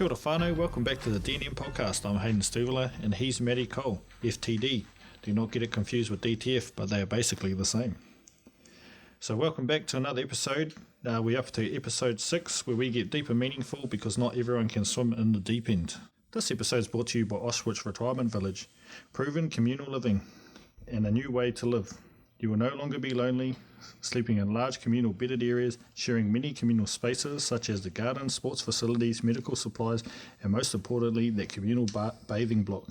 Kia ora whānau, welcome back to the DNM podcast. I'm Hayden Stuvala and he's Matty Cole, FTD. Do not get it confused with DTF, but they are basically the same. So welcome back to another episode. We're up to episode 6, where we get deep and meaningful because not everyone can swim in the deep end. This episode is brought to you by Auschwitz Retirement Village. Proven communal living and a new way to live. You will no longer be lonely, sleeping in large communal bedded areas, sharing many communal spaces such as the garden, sports facilities, medical supplies, and most importantly, that communal bathing block.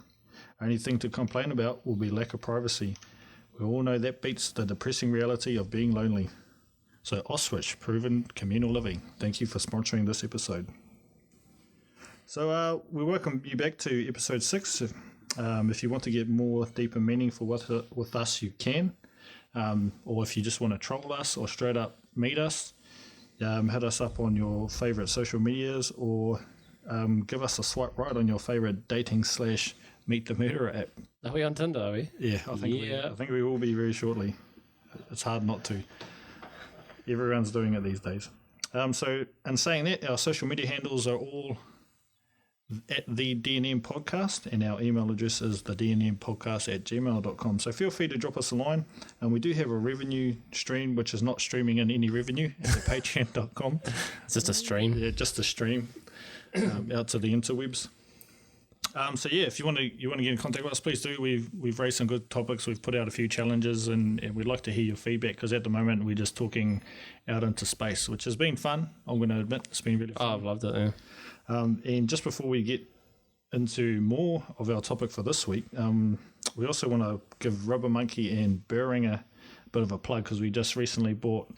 Only thing to complain about will be lack of privacy. We all know that beats the depressing reality of being lonely. So Auschwitz, proven communal living. Thank you for sponsoring this episode. So we welcome you back to episode 6. If you want to get more deep and meaningful with us, you can. Or if you just want to troll us or straight up meet us, hit us up on your favourite social medias or give us a swipe right on your favourite dating / meet the murderer app. Are we on Tinder, are we? Yeah, I think we will be very shortly. It's hard not to. Everyone's doing it these days. So in saying that, our social media handles are all at the DNM podcast, and our email address is thednmpodcast@gmail.com. So feel free to drop us a line. And we do have a revenue stream, which is not streaming in any revenue, at patreon.com. It's just a stream. Yeah, just a stream out to the interwebs. So yeah, if you want to get in contact with us, please do. We've raised some good topics. We've put out a few challenges, and we'd like to hear your feedback because at the moment we're just talking out into space, which has been fun. I'm going to admit it's been really fun. Oh, I've loved it. Yeah. And just before we get into more of our topic for this week, we also want to give Rubber Monkey and Behringer a bit of a plug because we just recently bought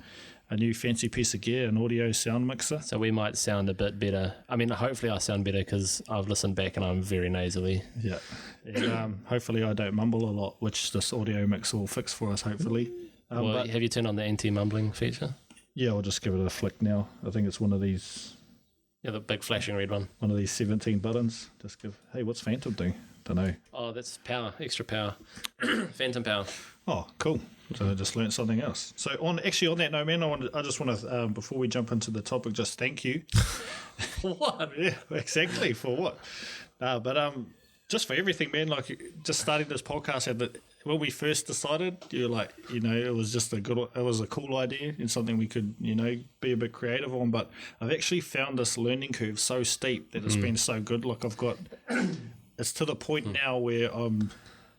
a new fancy piece of gear, an audio sound mixer. So we might sound a bit better. I mean, hopefully I sound better because I've listened back and I'm very nasally. Yeah. And hopefully I don't mumble a lot, which this audio mix will fix for us, hopefully. Well, have you turned on the anti-mumbling feature? Yeah, I'll just give it a flick now. I think it's one of these... Yeah, the big flashing red one. One of these 17 buttons. Just give... Hey, what's Phantom do? Don't know. Oh, that's power. Extra power. Phantom power. Oh, cool. So I just learned something else. So on that note, man, I just want to, before we jump into the topic, just thank you. For what? Yeah, exactly. For what? But just for everything, man. Like just starting this podcast, when we first decided, you were like, it was just it was a cool idea and something we could, be a bit creative on. But I've actually found this learning curve so steep that it's been so good. Like it's to the point now where I'm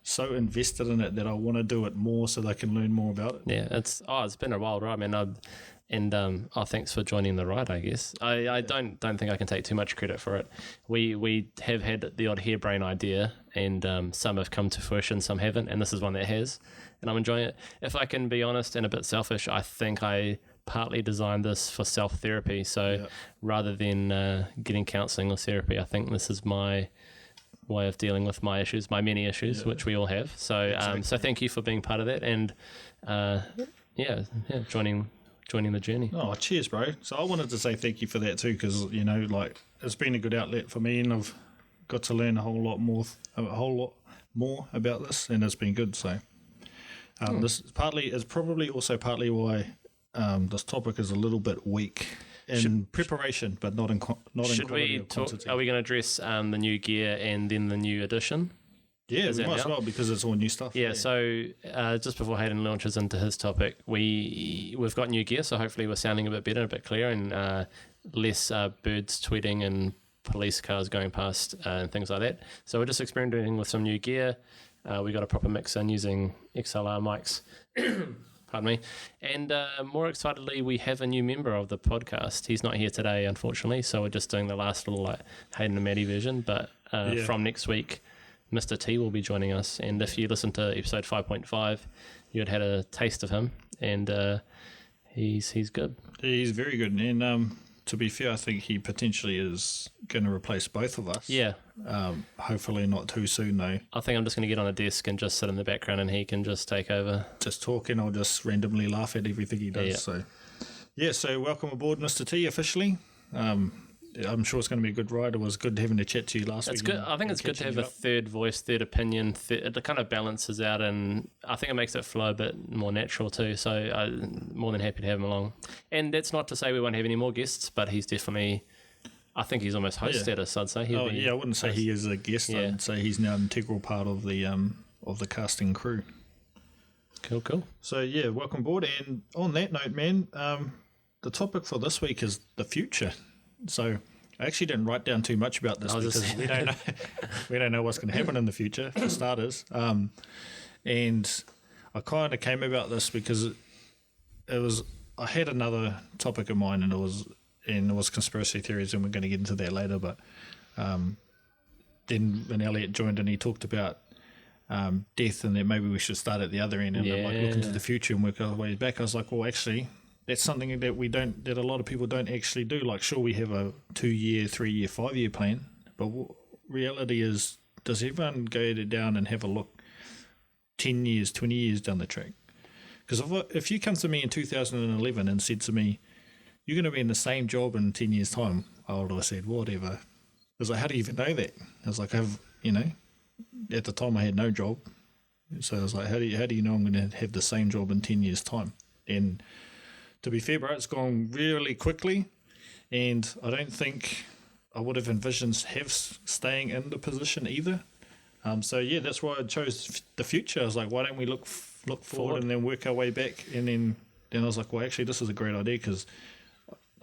so invested in it that I want to do it more so that I can learn more about it. Yeah, it's been a wild ride, man. Thanks for joining the ride, I guess. I don't think I can take too much credit for it. We have had the odd harebrained idea, and some have come to fruition, some haven't, and this is one that has, and I'm enjoying it. If I can be honest and a bit selfish, I think I partly designed this for self-therapy, so rather than getting counselling or therapy, I think this is my way of dealing with my issues, my many issues, which we all have. So exactly. So thank you for being part of that, and joining the journey. Oh, cheers, bro. So I wanted to say thank you for that too, because it's been a good outlet for me, and I've got to learn a whole lot more about this, and it's been good. So this is probably also partly why this topic is a little bit weak in preparation, but not in quality. Should we talk? Are we going to address the new gear and then the new edition? Yeah, we might as well because it's all new stuff. Yeah. So just before Hayden launches into his topic, we've got new gear, so hopefully we're sounding a bit better, a bit clearer, and less birds tweeting and police cars going past and things like that. So we're just experimenting with some new gear. We got a proper mix in using XLR mics. Pardon me. And more excitedly, we have a new member of the podcast. He's not here today, unfortunately, so we're just doing the last little Hayden and Maddie version. But from next week, Mr. T will be joining us. And if you listen to episode 5.5, you had a taste of him, and he's good. He's very good. And to be fair, I think he potentially is going to replace both of us. Yeah. Hopefully not too soon, though. I think I'm just going to get on a desk and just sit in the background, and he can just take over. Just talking, I'll just randomly laugh at everything he does. Yeah. So welcome aboard, Mr. T, officially. I'm sure it's going to be a good ride. It was good having to chat to you last week. It's good. I think it's good to have a third voice, third opinion. It kind of balances out, and I think it makes it flow a bit more natural too. So I'm more than happy to have him along. And that's not to say we won't have any more guests, but he's definitely I think he's almost host status, I'd say. I wouldn't say he is a guest. Yeah. I'd say he's now an integral part of the casting crew. Cool. So yeah, welcome aboard. And on that note, man, the topic for this week is the future. So I actually didn't write down too much about this because we don't know what's going to happen in the future for starters. And I kind of came about this because I had another topic in mind, and it was conspiracy theories, and we're going to get into that later. But then when Elliot joined and he talked about death, and that maybe we should start at the other end and like look into the future and work our way back. I was like, well, actually, that's something that a lot of people don't actually do. Like, sure, we have a 2-year, 3-year, 5-year plan, but reality is, does everyone go down and have a look 10 years, 20 years down the track? Because if you come to me in 2011 and said to me, you're going to be in the same job in 10 years' time, I would have said, whatever. I was like, how do you even know that? I was like, at the time I had no job. So I was like, how do you know I'm going to have the same job in 10 years' time? And to be fair, bro, it's gone really quickly, and I don't think I would have envisioned staying in the position either. So yeah, that's why I chose the future. I was like, why don't we look forward and then work our way back? And then I was like, well, actually, this is a great idea because,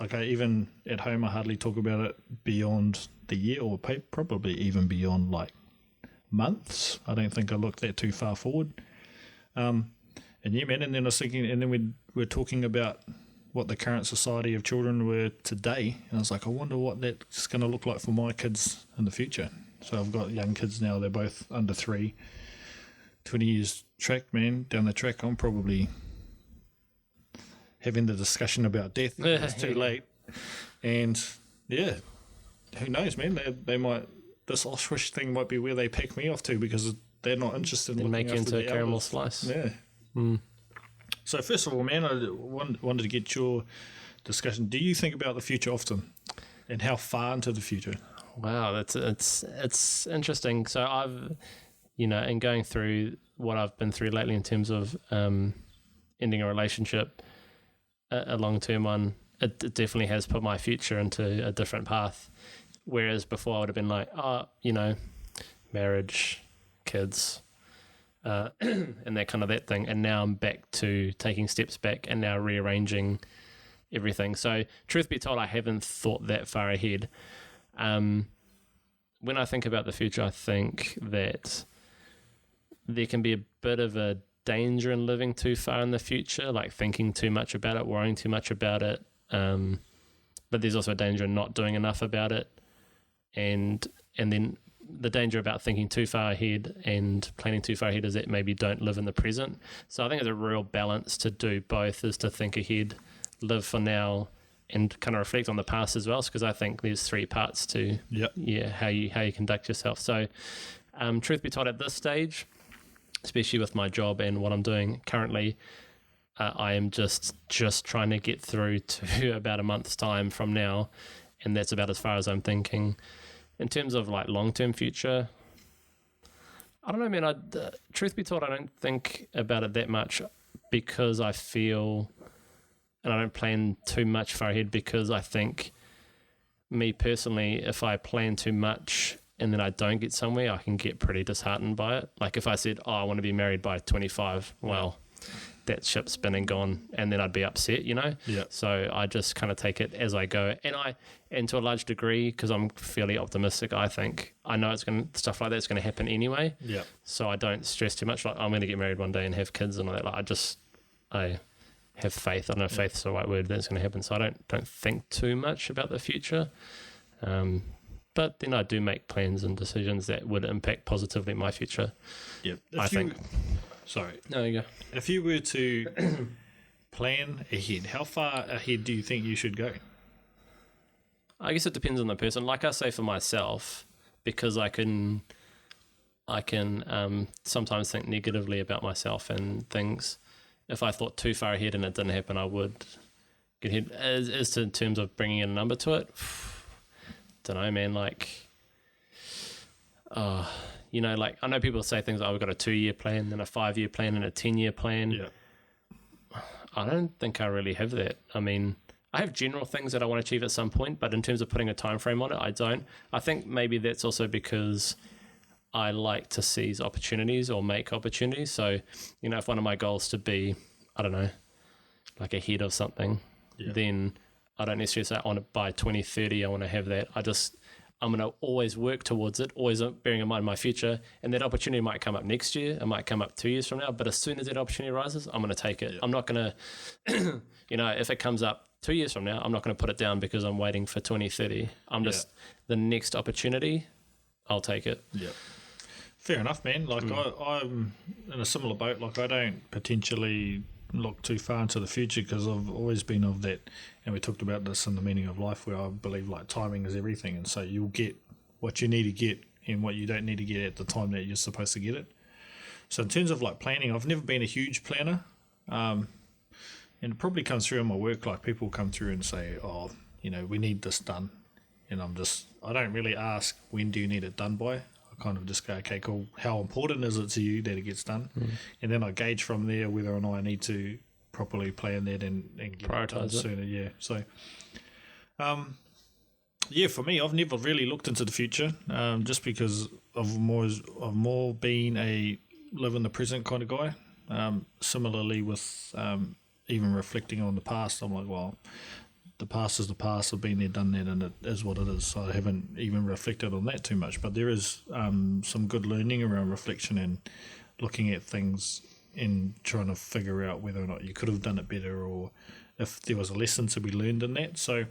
even at home, I hardly talk about it beyond the year, or probably even beyond like months. I don't think I look that too far forward. And yeah, man, and then I was thinking, and then we're talking about what the current society of children were today, and I was like, I wonder what that's going to look like for my kids in the future. So I've got young kids now, they're both under 3, 20 years down the track, I'm probably having the discussion about death. It's too late. And yeah, who knows, man, they might, this Auschwitz thing might be where they pick me off to, because they're not interested in looking make you after into a caramel slice. Yeah. So first of all, man, I wanted to get your discussion. Do you think about the future often, and how far into the future? Wow, it's interesting. So I've, in going through what I've been through lately in terms of ending a relationship, a long-term one, it definitely has put my future into a different path. Whereas before I would have been like, marriage, kids, and that thing. And now I'm back to taking steps back and now rearranging everything. So truth be told, I haven't thought that far ahead. When I think about the future, I think that there can be a bit of a danger in living too far in the future, like thinking too much about it, worrying too much about it. But there's also a danger in not doing enough about it. And then the danger about thinking too far ahead and planning too far ahead is that maybe don't live in the present. So I think there's a real balance to do both, is to think ahead, live for now, and kind of reflect on the past as well, because I think there's 3 parts to how you conduct yourself. So truth be told, at this stage, especially with my job and what I'm doing currently, I am just trying to get through to about a month's time from now, and that's about as far as I'm thinking. In terms of like long-term future, I don't know, man. Truth be told, I don't think about it that much, because I feel, and I don't plan too much far ahead, because I think, me personally, if I plan too much and then I don't get somewhere, I can get pretty disheartened by it. Like if I said, I want to be married by 25, well, that ship's been and gone, and then I'd be upset, Yeah. So I just kind of take it as I go, and to a large degree, because I'm fairly optimistic, I think I know stuff like that's going to happen anyway. Yeah. So I don't stress too much. Like, I'm going to get married one day and have kids and all that. Like I have faith. I don't know if faith's the right word, that's going to happen. So I don't think too much about the future. But then I do make plans and decisions that would impact positively my future. Yeah. I think. Sorry. No, you go. If you were to plan ahead, how far ahead do you think you should go? I guess it depends on the person. Like I say for myself, because I can sometimes think negatively about myself and things. If I thought too far ahead and it didn't happen, I would get ahead. As to in terms of bringing in a number to it, don't know, man. Like, like I know people say things like, we've got a 2-year plan, then a 5-year plan, and a 10-year plan. Yeah. I don't think I really have that. I mean, I have general things that I want to achieve at some point, but in terms of putting a time frame on it, I don't. I think maybe that's also because I like to seize opportunities or make opportunities. So, if one of my goals to be, I don't know, like ahead of something, then I don't necessarily say I want to by 2030, I want to have that. I'm going to always work towards it, always bearing in mind my future. And that opportunity might come up next year. It might come up 2 years from now. But as soon as that opportunity arises, I'm going to take it. I'm not going to, if it comes up 2 years from now, I'm not going to put it down because I'm waiting for 2030. I'm just, the next opportunity, I'll take it. Yeah. Fair enough, man. Like I'm in a similar boat. Like I don't potentially look too far into the future because I've always been of that, and we talked about this in the meaning of life, where I believe like timing is everything, and so you'll get what you need to get and what you don't need to get at the time that you're supposed to get it. So in terms of like planning, I've never been a huge planner, and it probably comes through in my work. Like people come through and say, oh, we need this done, and I don't really ask when do you need it done by. Kind of just go, okay, cool. How important is it to you that it gets done? And then I gauge from there whether or not I need to properly plan that and get prioritize it sooner. Yeah. So, for me, I've never really looked into the future, just because I've more been a live in the present kind of guy. Similarly with even reflecting on the past, I'm like, well, the past is the past. I've been there, done that, and it is what it is. So I haven't even reflected on that too much. But there is some good learning around reflection and looking at things and trying to figure out whether or not you could have done it better, or if there was a lesson to be learned in that. So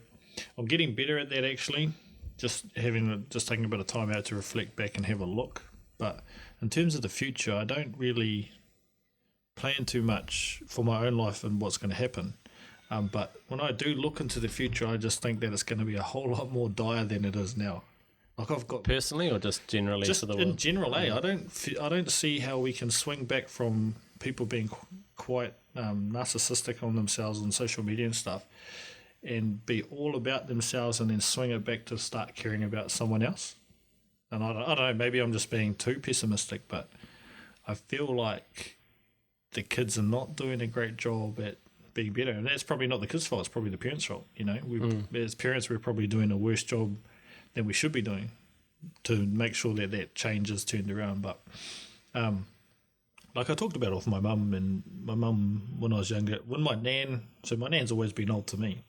I'm getting better at that, actually. Just taking a bit of time out to reflect back and have a look. But in terms of the future, I don't really plan too much for my own life and what's going to happen. But when I do look into the future, I just think that it's going to be a whole lot more dire than it is now. Like I've got personally, or just generally just for the in world? general. I don't see how we can swing back from people being quite narcissistic on themselves on social media and stuff, and be all about themselves, and then swing it back to start caring about someone else. And I don't know. Maybe I'm just being too pessimistic, but I feel like the kids are not doing a great job at being better, and that's probably not the kids' fault. It's probably the parents' fault. As parents, we're probably doing a worse job than we should be doing to make sure that change is turned around. But like I talked about with my mum, and my mum when I was younger, my nan's always been old to me,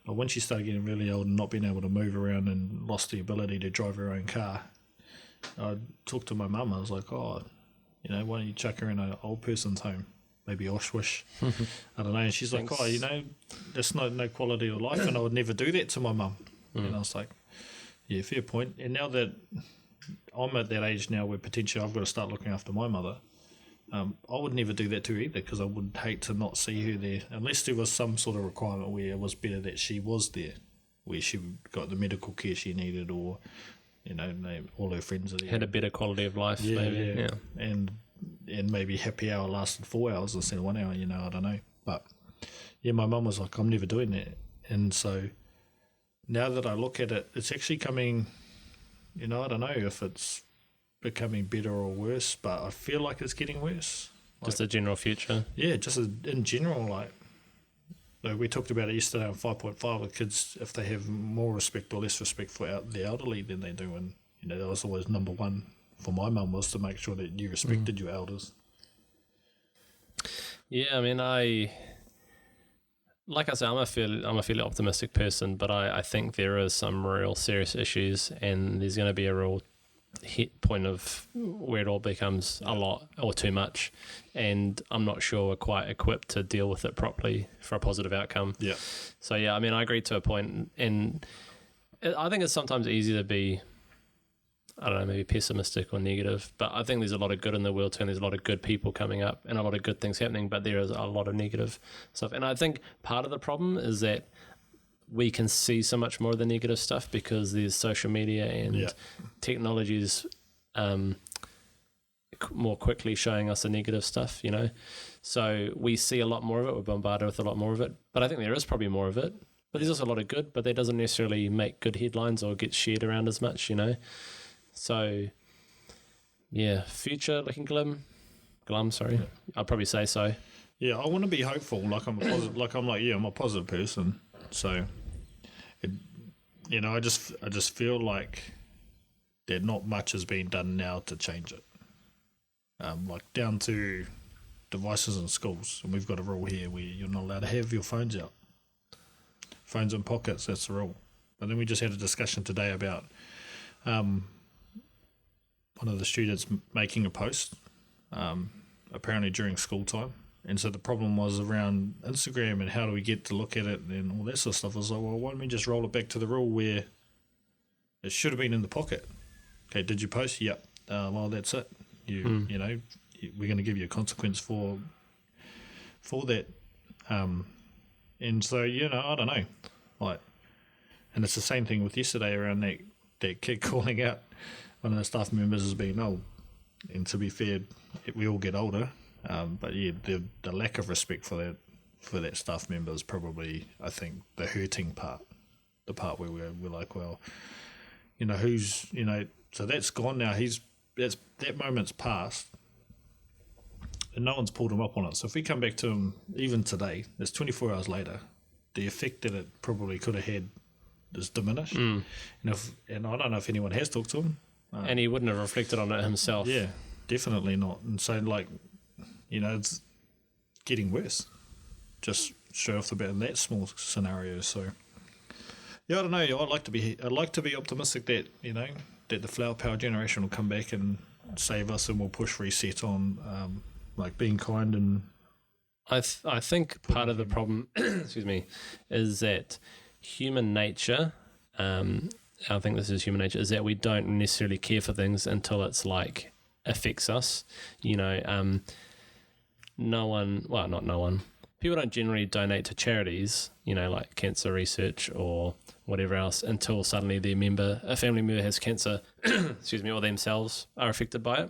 but when she started getting really old and not being able to move around and lost the ability to drive her own car, I talked to my mum. I was like, why don't you chuck her in an old person's home? Maybe Auschwitz. I don't know. And she's like, that's no quality of life, and I would never do that to my mum. And I was like, yeah, fair point. And now that I'm at that age now where potentially I've got to start looking after my mother, I would never do that to her either, because I would hate to not see her there, unless there was some sort of requirement where it was better that she was there, where she got the medical care she needed, or, all her friends are there. Had a better quality of life, maybe. Yeah. And maybe happy hour lasted 4 hours instead of 1 hour, I don't know. But yeah, my mum was like, I'm never doing that. And so now that I look at it, it's actually coming, I don't know if it's becoming better or worse, but I feel like it's getting worse. Just the general future? Yeah, just in general, like we talked about it yesterday on 5.5 with kids, if they have more respect or less respect for the elderly than they do. And, that was always number one for my mum, was to make sure that you respected your elders. Yeah, I mean, like I say, I'm a fairly optimistic person, but I think there are some real serious issues, and there's going to be a real hit point of where it all becomes a lot or too much, and I'm not sure we're quite equipped to deal with it properly for a positive outcome. Yeah. So yeah, I mean, I agree to a point, and I think it's sometimes easy to be, I don't know, maybe pessimistic or negative, but I think there's a lot of good in the world too, and there's a lot of good people coming up and a lot of good things happening, but there is a lot of negative stuff. And I think part of the problem is that we can see so much more of the negative stuff because there's social media and technologies more quickly showing us the negative stuff, So we see a lot more of it, we're bombarded with a lot more of it, but I think there is probably more of it. But there's also a lot of good, but that doesn't necessarily make good headlines or get shared around as much, So, yeah, future looking glum. I'd probably say so. Yeah, I want to be hopeful. I'm a positive person. So, it, I just feel like that not much has been done now to change it. Like down to devices in schools, and we've got a rule here where you're not allowed to have your phones out. Phones in pockets, that's the rule. But then we just had a discussion today about one of the students making a post, apparently during school time. And so the problem was around Instagram and how do we get to look at it and all that sort of stuff. I was like, well, why don't we just roll it back to the rule where it should have been in the pocket? Okay, did you post? Yep. Well, that's it. We're going to give you a consequence for that. And so, I don't know. Like, and it's the same thing with yesterday around that kid calling out one of the staff members as being old. And to be fair, we all get older. But yeah, the lack of respect for that staff member is probably, I think, the hurting part. The part where we're like, well, who's, so that's gone now. That moment's passed, and no one's pulled him up on it. So if we come back to him even today, it's 24 hours later, the effect that it probably could have had is diminished. And I don't know if anyone has talked to him. And he wouldn't have reflected on it himself. Yeah, definitely not. And so, like, it's getting worse, just straight off the bat in that small scenario. So, yeah, I don't know. I'd like to be optimistic that that the flower power generation will come back and save us, and we'll push reset on like being kind. And I think part of the problem, excuse me, is that human nature. I think this is human nature, is that we don't necessarily care for things until it's like affects us. No one. People don't generally donate to charities, like cancer research or whatever else, until suddenly a family member has cancer, excuse me, or themselves are affected by it.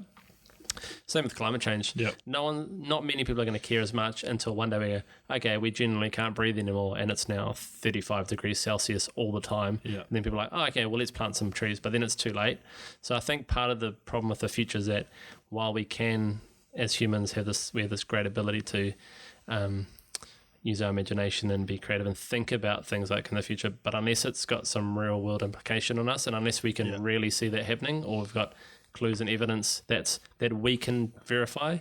Same with climate change. Yep. Not many people are going to care as much until one day we go, okay, we generally can't breathe anymore, and it's now 35 degrees Celsius all the time. Yeah. And then people are like, oh, okay, well, let's plant some trees, but then it's too late. So I think part of the problem with the future is that while we can, as humans, we have this great ability to use our imagination and be creative and think about things like in the future, but unless it's got some real world implication on us, and unless we can really see that happening, or we've got clues and evidence that we can verify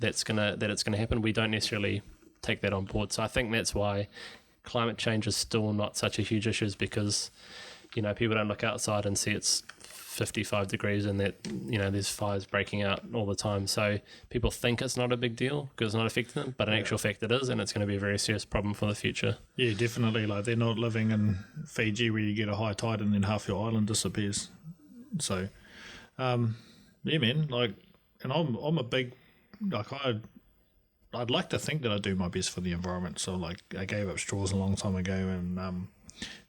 that it's gonna happen, we don't necessarily take that on board. So I think that's why climate change is still not such a huge issue, is because people don't look outside and see it's 55 degrees and that there's fires breaking out all the time. So people think it's not a big deal because it's not affecting them, but in actual fact it is, and it's going to be a very serious problem for the future. Yeah, definitely. Like, they're not living in Fiji where you get a high tide and then half your island disappears. So yeah, man, like, and I'm a big, like, I'd like to think that I do my best for the environment. So, like, I gave up straws a long time ago, and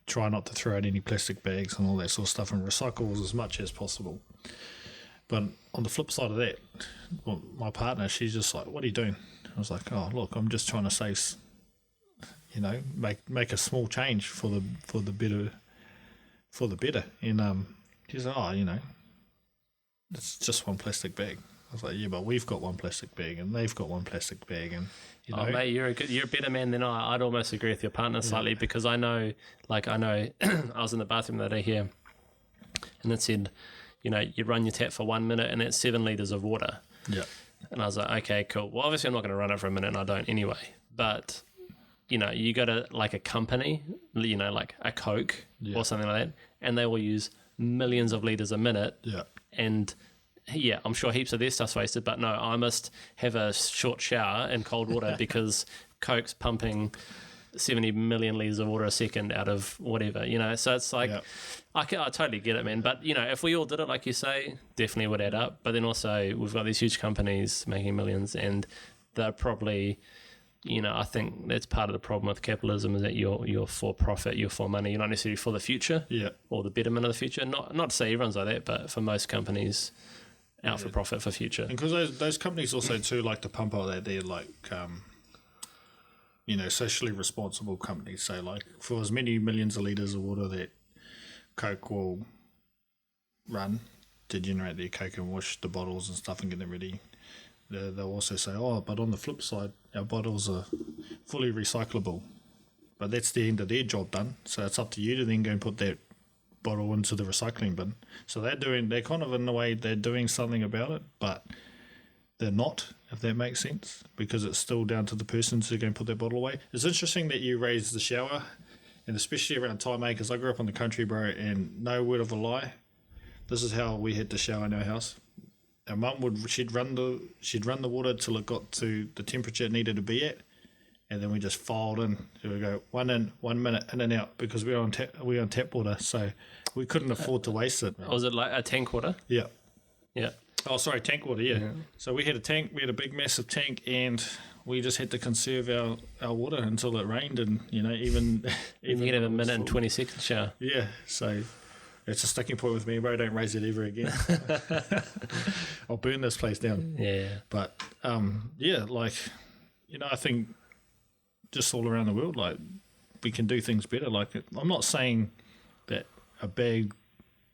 try not to throw out any plastic bags and all that sort of stuff, and recycles as much as possible. But on the flip side of that, my partner, she's just like, what are you doing? I was like, oh, look, I'm just trying to save, make a small change for the better. And she's like, oh, it's just one plastic bag. I was like, yeah, but we've got one plastic bag and they've got one plastic bag, and Oh, mate, you're a better man than I. I'd almost agree with your partner slightly, because I know I was in the bathroom the other day here, and it said, you run your tap for 1 minute and that's 7 litres of water. Yeah. And I was like, okay, cool. Well, obviously I'm not going to run it for a minute, and I don't anyway. But, you go to like a company, like a Coke or something like that, and they will use millions of litres a minute. Yeah. And yeah, I'm sure heaps of their stuff's wasted, but no, I must have a short shower in cold water because Coke's pumping 70 million litres of water a second out of whatever, So it's like, I totally get it, man. But, if we all did it, like you say, definitely would add up. But then also, we've got these huge companies making millions, and they're probably, I think that's part of the problem with capitalism, is that you're for profit, you're for money, you're not necessarily for the future or the betterment of the future. Not to say everyone's like that, but for most companies, out for profit for future. And because those companies also too like to pump out that they're like, socially responsible companies. So, like, for as many millions of litres of water that Coke will run to generate their Coke and wash the bottles and stuff and get them ready, they'll also say, oh, but on the flip side, our bottles are fully recyclable. but that's the end of their job done. So it's up to you to then go and put that bottle into the recycling bin. So they're kind of, in a way, they're doing something about it, but they're not, if that makes sense, because it's still down to the person to go and put their bottle away. It's interesting that you raised the shower, and especially around Taimei, because I grew up in the country, bro, and no word of a lie, this is how we had to shower in our house. Our mum she'd run the water till it got to the temperature it needed to be at, and then we just filed in. So we go 1 in, 1 minute in and out, because we were on tap water, so we couldn't afford to waste it. Was it like a tank water? Yeah. Yeah. Oh, sorry, tank water. Yeah. So we had a tank. We had a big, massive tank, and we just had to conserve our water until it rained, and even You can have a minute and 20 seconds shower. Yeah. So it's a sticking point with me, bro. Don't raise it ever again. I'll burn this place down. Yeah. But yeah, like I think just all around the world, like we can do things better. Like I'm not saying that a bag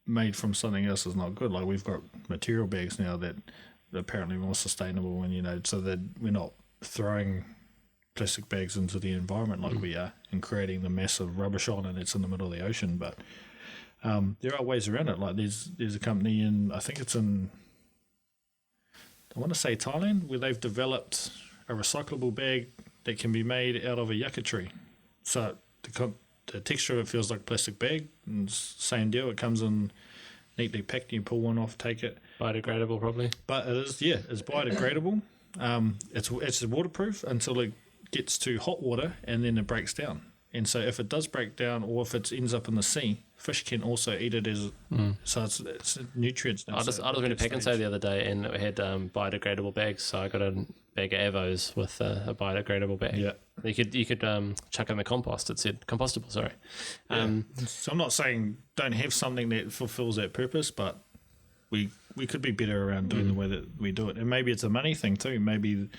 made from something else is not good. Like we've got material bags now that are apparently more sustainable, and so that we're not throwing plastic bags into the environment like we are, and creating the massive rubbish island that's in the middle of the ocean. But there are ways around it. Like there's a company I think it's in, I want to say Thailand, where they've developed a recyclable bag that can be made out of a yucca tree. So the texture of it feels like a plastic bag, and same deal. It comes in neatly packed. You pull one off, take it. Biodegradable, probably. But it's biodegradable. It's waterproof until it gets to hot water, and then it breaks down. And so if it does break down, or if it ends up in the sea, fish can also eat it as so it's nutrients. I just went to Pak'nSave the other day, and it had biodegradable bags. So I got a bag of Avos with a biodegradable bag. Yeah, you could chuck in the compost. It said compostable. Sorry. So I'm not saying don't have something that fulfills that purpose, but we could be better around doing the way that we do it. And maybe it's a money thing too. Maybe.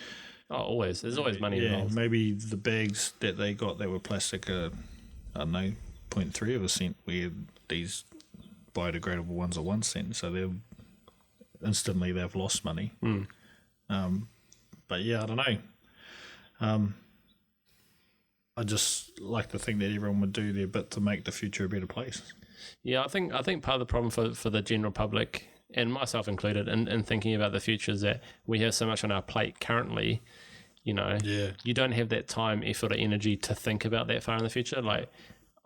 Oh, always. There's always money involved. Maybe the bags that they got that were plastic are, I don't know, 0.3 of a cent, where these biodegradable ones are 1 cent. So they've lost money. But yeah, I don't know. I just like to think that everyone would do their bit to make the future a better place. Yeah, I think part of the problem for the general public, and myself included, in thinking about the future, is that we have so much on our plate currently. You don't have that time, effort, or energy to think about that far in the future. Like,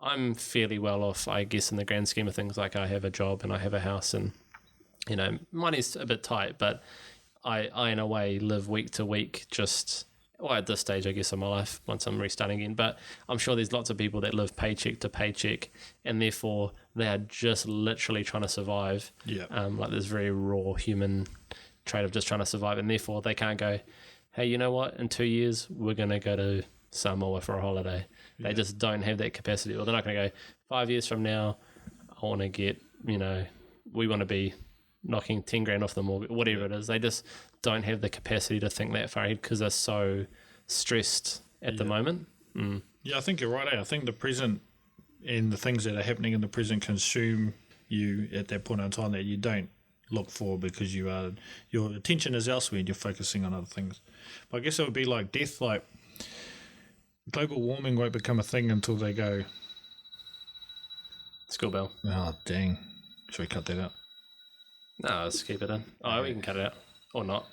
I'm fairly well off, I guess, in the grand scheme of things. Like, I have a job and I have a house, and money's a bit tight, but I in a way live week to week, just at this stage, I guess, of my life, once I'm restarting again. But I'm sure there's lots of people that live paycheck to paycheck, and therefore they are just literally trying to survive. Yeah. Like this very raw human trait of just trying to survive, and therefore they can't go, hey, you know what? In 2 years, we're going to go to Samoa for a holiday. They just don't have that capacity. Or they're not going to go, 5 years from now, I want to get, we want to be knocking 10 grand off the mortgage, whatever it is. They just don't have the capacity to think that far ahead because they're so stressed at the moment. Yeah, I think you're right. I think the present and the things that are happening in the present consume you at that point in time that you don't look for, because your attention is elsewhere and you're focusing on other things. But I guess it would be like death. Like, global warming won't become a thing until they go, School bell. oh dang, should we cut that out? No, let's keep it in. Oh, we can cut it out. Or not.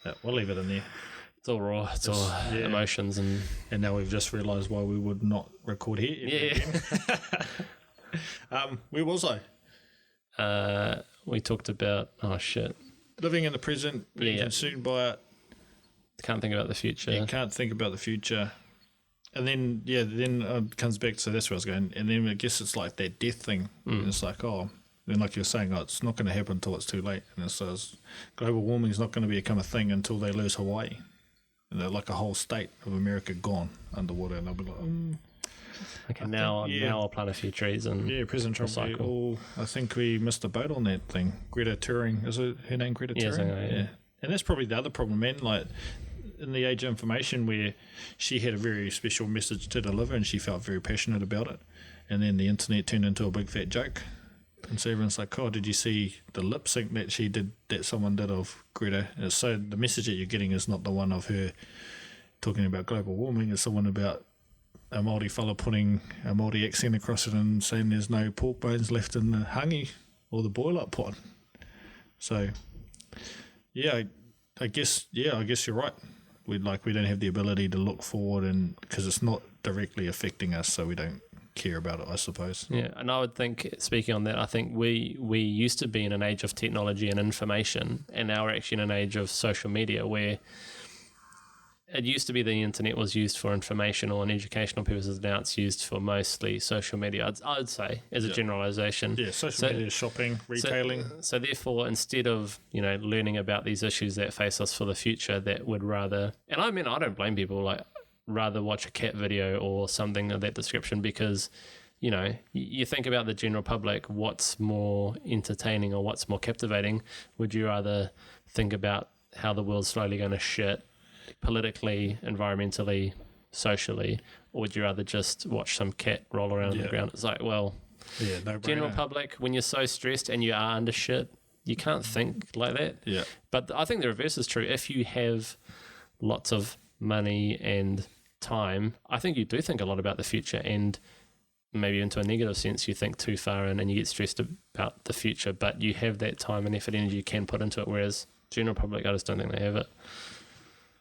Yeah, we'll leave it in there. It's all raw. It's all emotions. And now we've just realised why we would not record here. Yeah. Where was I? We talked about, Living in the present, being consumed by it. Can't think about the future. You can't think about the future. And then, then it comes back to, that's where I was going. And then I guess it's like that death thing. It's like, then like you're saying, it's not going to happen until it's too late. And it says global warming is not going to become a thing until they lose Hawaii. And they're like a whole state of America gone underwater. And they'll be like, okay, now I'll plant a few trees and President Trump. I think we missed the boat on that thing. Greta Turing, is it her name? Greta Turing. Yeah. And that's probably the other problem, man. Like, in the age of information, where she had a very special message to deliver and she felt very passionate about it, and then the internet turned into a big fat joke, and so everyone's like, oh, did you see the lip sync that someone did of Greta? And so the message that you're getting is not the one of her talking about global warming, it's the one about a Māori fella putting a Māori accent across it and saying there's no pork bones left in the hangi or the boil-up pot. So, yeah, I guess you're right. We don't have the ability to look forward, and because it's not directly affecting us, so we don't care about it, I suppose. Yeah, and I would think, speaking on that, I think we used to be in an age of technology and information, and now we're actually in an age of social media where it used to be the internet was used for informational and educational purposes. Now it's used for mostly social media, I'd say, as a generalization. Yeah, social media, shopping, retailing. So therefore, instead of, learning about these issues that face us for the future, that would rather, and I mean, I don't blame people, like, rather watch a cat video or something of that description, because, you think about the general public, what's more entertaining or what's more captivating? Would you rather think about how the world's slowly going to shit politically, environmentally, socially, or would you rather just watch some cat roll around on the ground? It's like, well, no general public, when you're so stressed and you are under shit, you can't think like that. Yeah. But I think the reverse is true. If you have lots of money and time, I think you do think a lot about the future, and maybe into a negative sense, you think too far in and you get stressed about the future, but you have that time and effort and energy you can put into it, whereas general public, I just don't think they have it.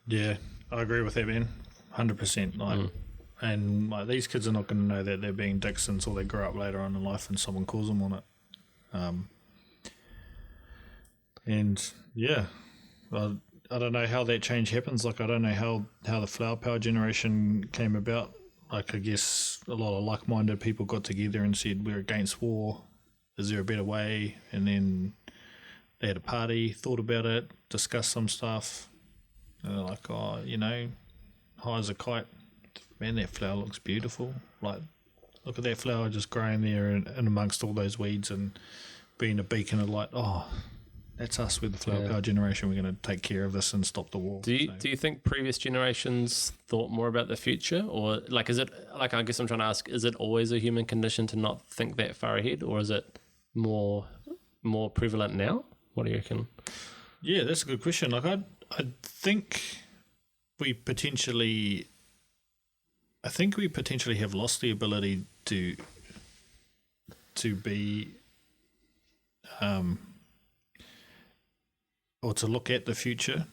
Yeah, I agree with that, man. 100%. And these kids are not going to know that they're being dicks until they grow up later on in life and someone calls them on it. And yeah, I don't know how that change happens. Like, I don't know how the flower power generation came about. Like, I guess a lot of like-minded people got together and said, we're against war. Is there a better way? And then they had a party, thought about it, discussed some stuff. And they're like, high as a kite. Man, that flower looks beautiful. Like, look at that flower just growing there and amongst all those weeds and being a beacon of light. Oh, that's us with the flower power generation. We're going to take care of this and stop the war. Do you think previous generations thought more about the future? Or, like, is it, like, I guess I'm trying to ask, is it always a human condition to not think that far ahead? Or is it more prevalent now? What do you reckon? Yeah, that's a good question. Like, I think we potentially have lost the ability to be or to look at the future,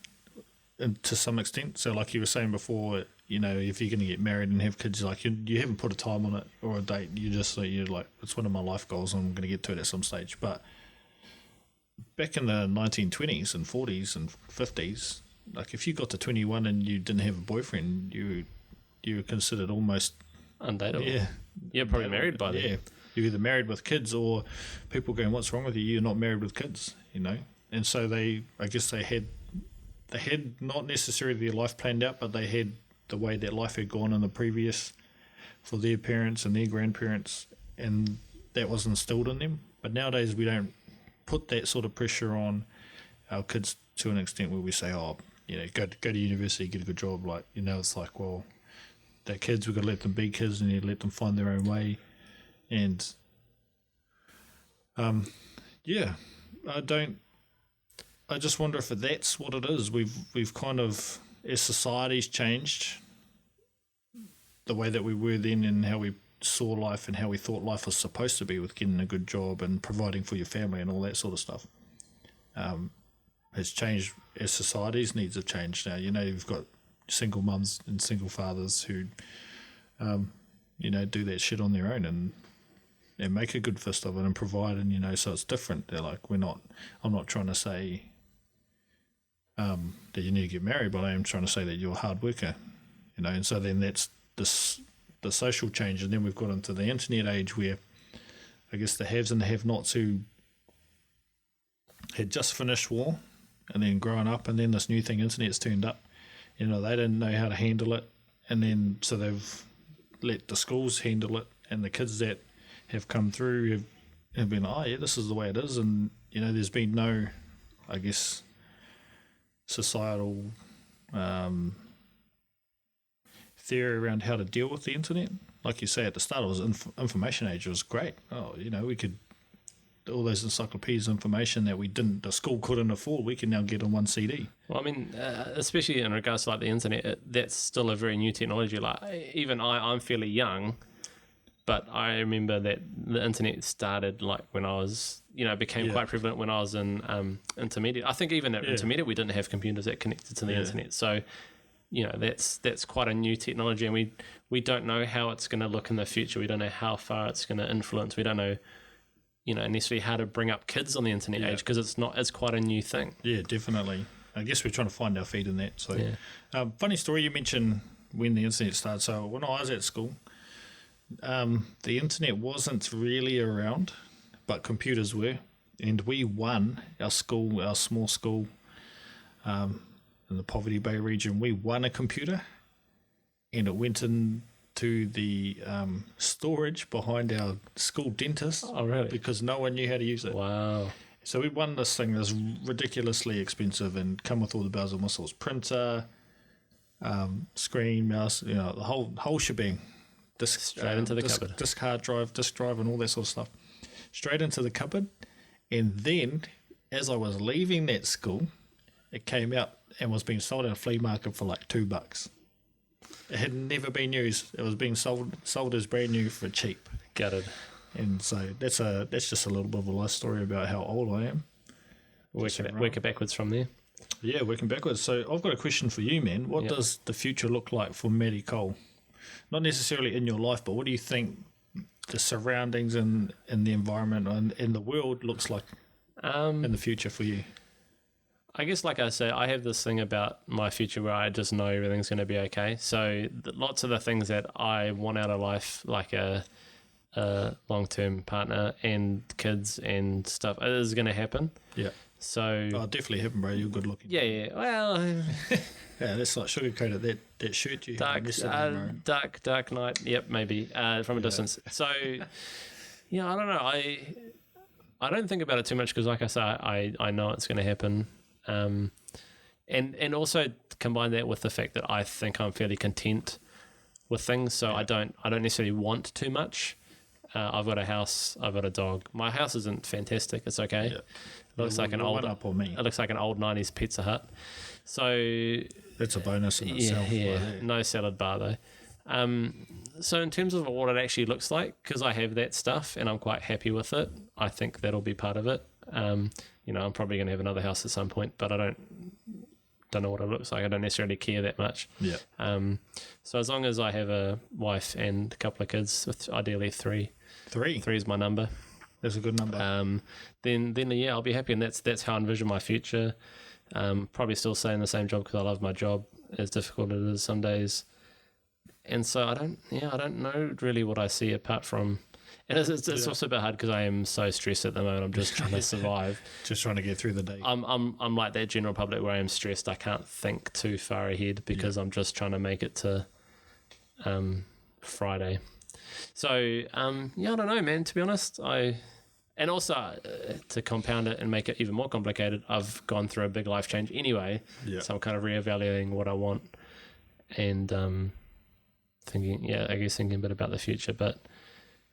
and to some extent. So, like you were saying before, if you're going to get married and have kids, like you haven't put a time on it or a date. You're like, it's one of my life goals. I'm going to get to it at some stage. But back in the 1920s and 40s and 50s, like, if you got to 21 and you didn't have a boyfriend, you were considered almost undateable. Yeah, you're probably married by then. Yeah, you're either married with kids, or people going, "What's wrong with you? You're not married with kids," And so they had not necessarily their life planned out, but they had the way that life had gone in the previous for their parents and their grandparents, and that was instilled in them. But nowadays we don't put that sort of pressure on our kids to an extent where we say, go to university, get a good job. Like, it's like, well, they're kids, we've got to let them be kids and you let them find their own way. And I just wonder if that's what it is. We've kind of, as society's changed, the way that we were then and how we saw life and how we thought life was supposed to be, with getting a good job and providing for your family and all that sort of stuff, has changed as society's needs have changed now. You've got single mums and single fathers who, do that shit on their own and make a good fist of it and provide, and, so it's different. They're like, I'm not trying to say that you need to get married, but I am trying to say that you're a hard worker, and so then that's the social change. And then we've got into the internet age where I guess the haves and the have-nots who had just finished war and then grown up, and then this new thing, internet's turned up. They didn't know how to handle it, and then so they've let the schools handle it, and the kids that have come through have been like, oh yeah, this is the way it is. And there's been no, I guess, societal theory around how to deal with the internet. Like you say, at the start, it was information age. It was great. Oh, we could all those encyclopedias information that the school couldn't afford, we can now get on one CD. Well, I mean, especially in regards to like the internet, that's still a very new technology. Like even I'm fairly young, but I remember that the internet started like when I was, became quite prevalent when I was in intermediate. I think even at intermediate we didn't have computers that connected to the internet. So, that's quite a new technology, and we don't know how it's going to look in the future. We don't know how far it's going to influence. We don't know, necessarily how to bring up kids on the internet age, because it's quite a new thing. Yeah, definitely. I guess we're trying to find our feet in that. So, funny story, you mentioned when the internet started. So when I was at school, the internet wasn't really around, but computers were, and we won our small school, in the Poverty Bay region. We won a computer, and it went into the storage behind our school dentist. Oh, really? Because no one knew how to use it. Wow. So we won this thing that's ridiculously expensive and come with all the bells and whistles: printer, screen, mouse, the whole shebang. Straight into the cupboard. Disk drive, and all that sort of stuff. Straight into the cupboard. And then, as I was leaving that school, it came out and was being sold at a flea market for like $2. It had never been used. It was being sold as brand new for cheap. Gutted. And so that's just a little bit of a life story about how old I am. Work it backwards from there. Yeah, working backwards. So I've got a question for you, man. What does the future look like for Matty Cole? Not necessarily in your life, but what do you think the surroundings and the environment and the world looks like in the future for you? I guess, like I say, I have this thing about my future where I just know everything's going to be okay. So lots of the things that I want out of life, like a long-term partner and kids and stuff, is going to happen. Yeah. So definitely happen, bro. You're good looking. Yeah. Well, yeah, let's not sugarcoat it. That shirt you have. Dark night. Yep, maybe from a distance. So yeah, I don't know. I don't think about it too much because, like I say, I know it's going to happen. And also combine that with the fact that I think I'm fairly content with things, so I don't necessarily want too much. I've got a house, I've got a dog. My house isn't fantastic. It's okay. Yeah. It looks like an old 90s Pizza Hut. So that's a bonus in itself. Yeah. No salad bar though. So in terms of what it actually looks like, because I have that stuff and I'm quite happy with it, I think that'll be part of it. I'm probably going to have another house at some point, but I don't know what it looks like. I don't necessarily care that much. Yeah. So as long as I have a wife and a couple of kids, with ideally three. Three is my number. That's a good number. Then yeah, I'll be happy, and that's how I envision my future. Probably still stay in the same job because I love my job, as difficult as it is some days. And so I don't know really what I see apart from. And it's also a bit hard because I am so stressed at the moment. I'm just trying to survive. Just trying to get through the day. I'm like that general public where I am stressed. I can't think too far ahead because I'm just trying to make it to Friday. So I don't know, man. To be honest, and also to compound it and make it even more complicated, I've gone through a big life change anyway. Yeah. So I'm kind of reevaluating what I want and thinking a bit about the future, but.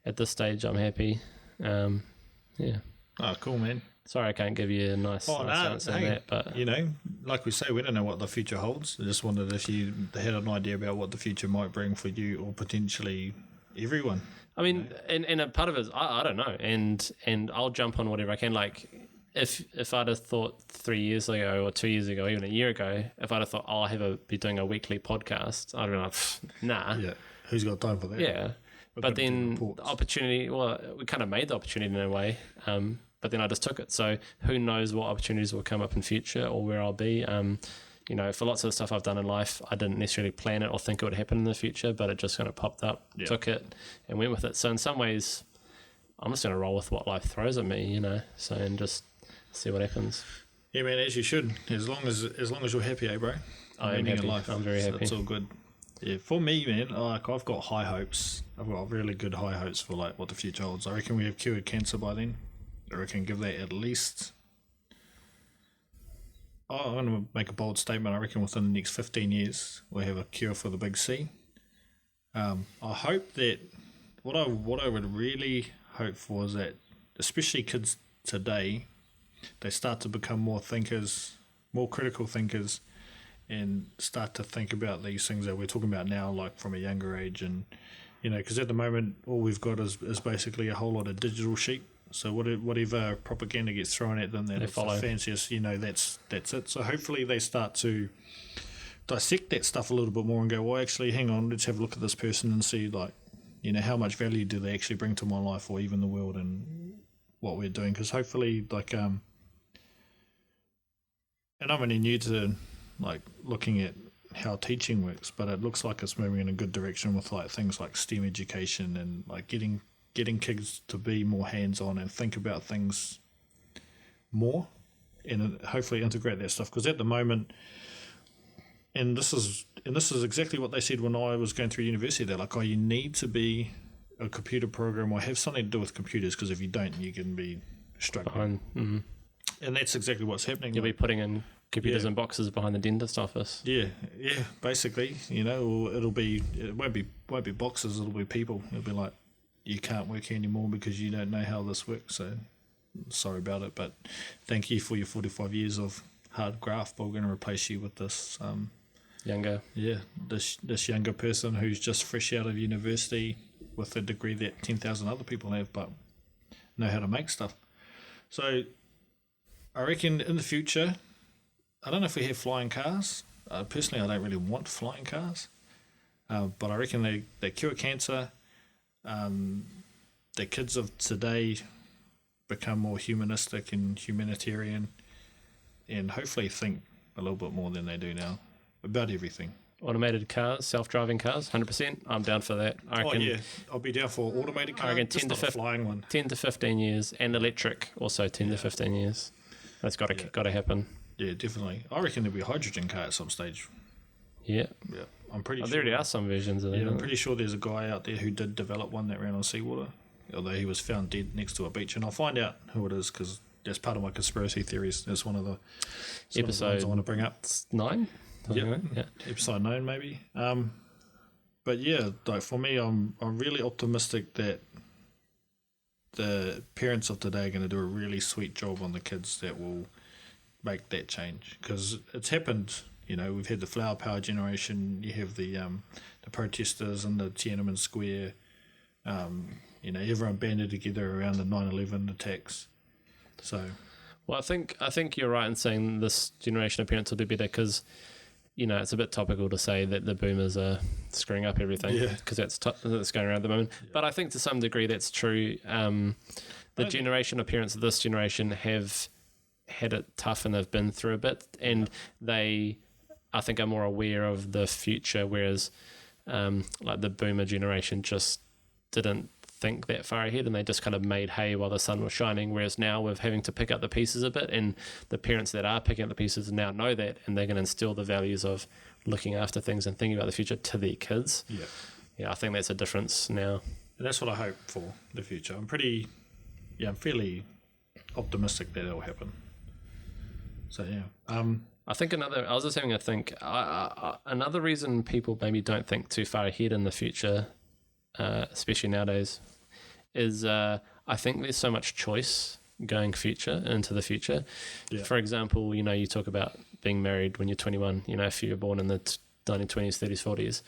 At this stage, I'm happy. Yeah. Oh, cool, man. Sorry I can't give you a nice answer on that. But like we say, we don't know what the future holds. I just wondered if you had an idea about what the future might bring for you or potentially everyone. I mean, and a part of it is, I don't know. And I'll jump on whatever I can. Like, if I'd have thought 3 years ago or 2 years ago, even a year ago, if I'd have thought, I'll be doing a weekly podcast, I'd have been like, nah. Yeah. Who's got time for that? Yeah. But then the opportunity, we kind of made the opportunity in a way, but then I just took it. So who knows what opportunities will come up in future or where I'll be. For lots of the stuff I've done in life, I didn't necessarily plan it or think it would happen in the future, but it just kind of popped up, took it and went with it. So in some ways, I'm just going to roll with what life throws at me, and just see what happens. Yeah, man, as you should. As long as you're happy, bro. I am happy. I'm very happy. It's all good. Yeah, for me, man, I've got high hopes. I've got really good high hopes for what the future holds. I reckon we have cured cancer by then. I reckon give that at least. I'm going to make a bold statement. I reckon within the next 15 years we'll have a cure for the big C. I hope that what I would really hope for is that, especially kids today, they start to become more thinkers, more critical thinkers, and start to think about these things that we're talking about now, like from a younger age. And, because at the moment, all we've got is basically a whole lot of digital sheep. So whatever propaganda gets thrown at them, that it's the fanciest, that's it. So hopefully they start to dissect that stuff a little bit more and go, well, actually, hang on, let's have a look at this person and see, like, how much value do they actually bring to my life or even the world and what we're doing. Because hopefully, like, and I'm only new to, like, looking at how teaching works, but it looks like it's moving in a good direction with, like, things like STEM education and, like, getting kids to be more hands-on and think about things more and hopefully integrate that stuff. Because at the moment, and this is exactly what they said when I was going through university. They're like, you need to be a computer programmer or have something to do with computers, because if you don't, you can be struggling. Mm-hmm. And that's exactly what's happening. You'll be putting in computers in boxes behind the dentist office. Yeah, basically, or it won't be boxes, it'll be people. It'll be like, you can't work here anymore because you don't know how this works. So sorry about it, but thank you for your 45 years of hard graft, but we're going to replace you with this this younger person who's just fresh out of university with a degree that 10,000 other people have, but know how to make stuff. So I reckon in the future, I don't know if we have flying cars. Personally, I don't really want flying cars, but I reckon they cure cancer. The kids of today become more humanistic and humanitarian, and hopefully think a little bit more than they do now about everything. Automated cars, self-driving cars, 100%. I'm down for that. I reckon, I'll be down for automated cars. I reckon 10 to flying one. 10 to 15 years, and electric also 10 to 15 years. That's got to happen. Yeah, definitely. I reckon there'll be a hydrogen car at some stage. Yeah. Yeah, I'm pretty sure. There already are some versions of that. Yeah, I'm pretty sure there's a guy out there who did develop one that ran on seawater, although he was found dead next to a beach. And I'll find out who it is, because that's part of my conspiracy theories. That's one of the episodes I want to bring up. 9? Yeah, episode 9 maybe. But yeah, like for me, I'm really optimistic that the parents of today are going to do a really sweet job on the kids that will make that change, because it's happened. We've had the flower power generation. You have the protesters in the Tiananmen Square. Everyone banded together around the 9/11 attacks. So, well, I think you're right in saying this generation of parents will do better, because it's a bit topical to say that the boomers are screwing up everything, because that's going around at the moment. Yeah. But I think to some degree that's true. The generation of parents of this generation have had it tough and they've been through a bit, and they, I think, are more aware of the future, whereas like the boomer generation just didn't think that far ahead, and they just kind of made hay while the sun was shining. Whereas now we're having to pick up the pieces a bit, and the parents that are picking up the pieces now know that, and they're going to instill the values of looking after things and thinking about the future to their kids. I think that's a difference now, and that's what I hope for the future. I'm fairly optimistic that it'll happen. So I think I was just having a think. Another reason people maybe don't think too far ahead in the future, especially nowadays, is I think there's so much choice going into the future. Yeah. For example, you talk about being married when you're 21. If you're born in the 1920s, 30s, 40s.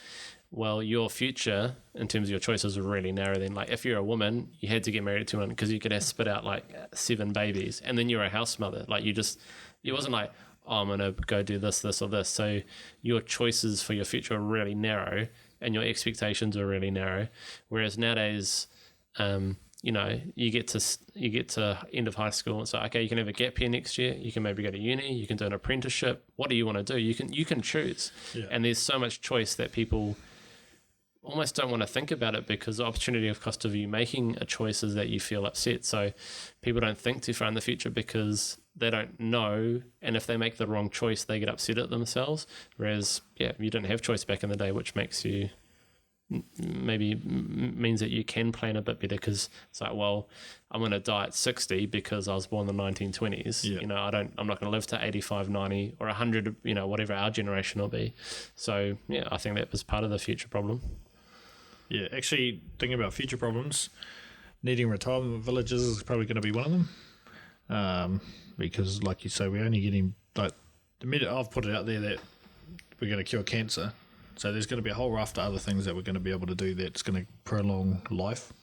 Well, your future in terms of your choices are really narrow then. Like if you're a woman, you had to get married to one because you could have spit out like 7 babies, and then you're a house mother. Like it wasn't like, I'm going to go do this, this, or this. So your choices for your future are really narrow, and your expectations are really narrow. Whereas nowadays, you get to end of high school and say, okay, you can have a gap year next year. You can maybe go to uni. You can do an apprenticeship. What do you want to do? You can choose. Yeah. And there's so much choice that people almost don't want to think about it, because the opportunity of cost of you making a choice is that you feel upset. So people don't think too far in the future because they don't know, and if they make the wrong choice, they get upset at themselves. Whereas, you didn't have choice back in the day, which makes you means that you can plan a bit better, because it's like, well, I'm going to die at 60 because I was born in the 1920s. Yeah. I'm not going to live to 85, 90 or 100, whatever our generation will be. So, I think that was part of the future problem. Yeah, actually, thinking about future problems, needing retirement villages is probably going to be one of them. because, like you say, we're only getting like the minute I've put it out there that we're going to cure cancer. So there's going to be a whole raft of other things that we're going to be able to do that's going to prolong life,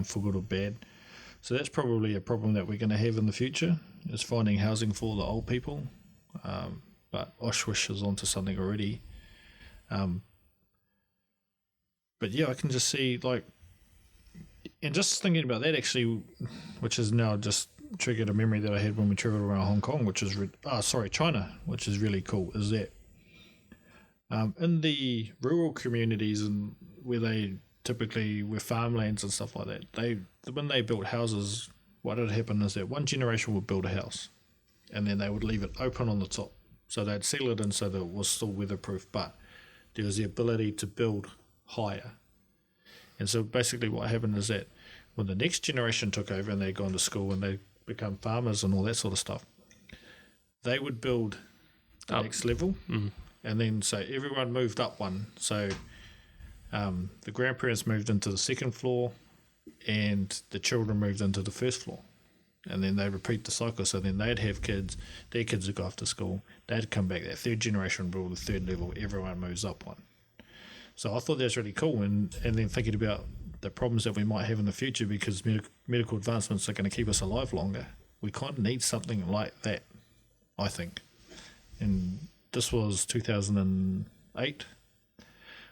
for good or bad. So that's probably a problem that we're going to have in the future, is finding housing for the old people. But Auschwitz is onto something already. But yeah, I can just see, like, and just thinking about that actually, which is now just triggered a memory that I had when we travelled around Hong Kong, which is China, which is really cool. Is that in the rural communities and where they typically were farmlands and stuff like that, when they built houses, what would happen is that one generation would build a house, and then they would leave it open on the top, so they'd seal it in so that it was still weatherproof, but there was the ability to build higher. And so basically what happened is that when the next generation took over and they'd gone to school and they become farmers and all that sort of stuff, they would build the next level. Mm-hmm. And then so everyone moved up one. So the grandparents moved into the second floor and the children moved into the first floor. And then they repeat the cycle. So then they'd have kids, their kids would go off to school, they'd come back, that third generation would build the third level, everyone moves up one. So I thought that was really cool, and then thinking about the problems that we might have in the future because medical advancements are going to keep us alive longer. We kind of need something like that, I think. And this was 2008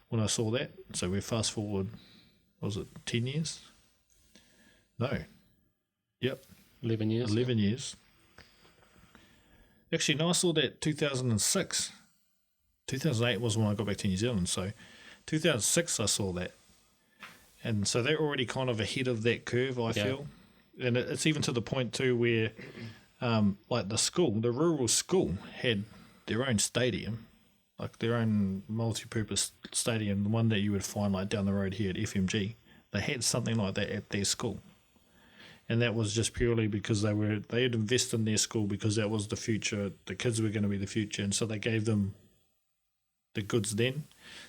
when I saw that. So we fast forward, was it 10 years? No. Yep. 11 years. 11 years. Actually, no, I saw that 2006. 2008 was when I got back to New Zealand, so 2006 I saw that. And so they're already kind of ahead of that curve, I feel. And it's even to the point too where like the rural school had their own stadium, like their own multi-purpose stadium, the one that you would find like down the road here at FMG. They had something like that at their school. And that was just purely because they had invested in their school because that was the future. The kids were going to be the future. And so they gave them the goods then.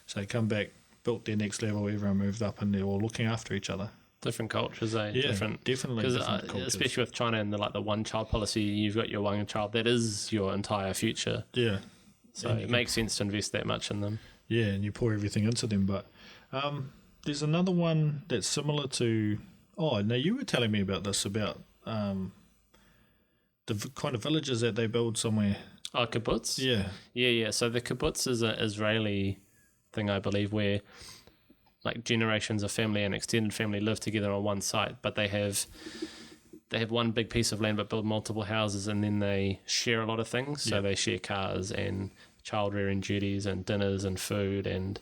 So they come back, built their next level, everyone moved up and they're all looking after each other. Different cultures, eh? Yeah, different. Definitely different cultures. Especially with China and the one-child policy, you've got your one child. That is your entire future. Yeah. So it makes sense to invest that much in them. Yeah, and you pour everything into them. But there's another one that's similar to... Oh, now you were telling me about this, about the kind of villages that they build somewhere. Oh, kibbutz? Yeah. So the kibbutz is an Israeli thing, I believe, where like generations of family and extended family live together on one site, but they have one big piece of land but build multiple houses, and then they share a lot of things. So they share cars and child rearing duties and dinners and food, and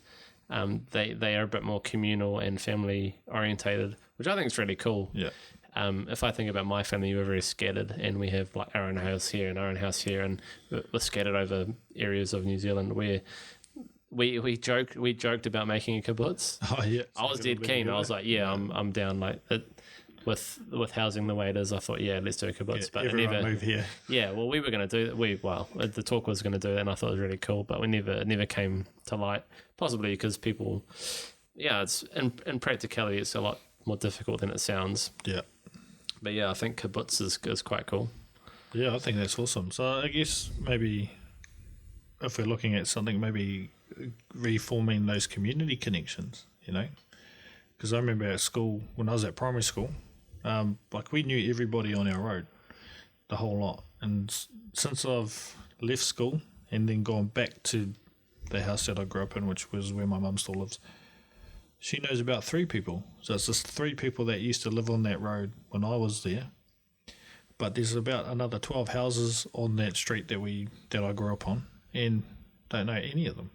they are a bit more communal and family orientated, which I think is really cool. Yeah. If I think about my family, we're very scattered, and we have like our own house here and our own house here, and we're scattered over areas of New Zealand where we joked about making a kibbutz. Oh yeah. I was dead keen. I was like, I'm down. Like it, with housing the way it is, I thought, let's do a kibbutz. Yeah, but everyone never move here. Yeah, well, we were going to do the talk was going to do that, and I thought it was really cool, but it never came to light. Possibly because people, it's in practicality, it's a lot more difficult than it sounds. Yeah. But yeah, I think kibbutz is quite cool. Yeah, I think that's awesome. So I guess maybe if we're looking at something, maybe reforming those community connections, because I remember at school, when I was at primary school, like we knew everybody on our road, the whole lot. And since I've left school and then gone back to the house that I grew up in, which was where my mum still lives, she knows about 3 people. So it's just 3 people that used to live on that road when I was there. But there's about another 12 houses on that street that I grew up on, and don't know any of them.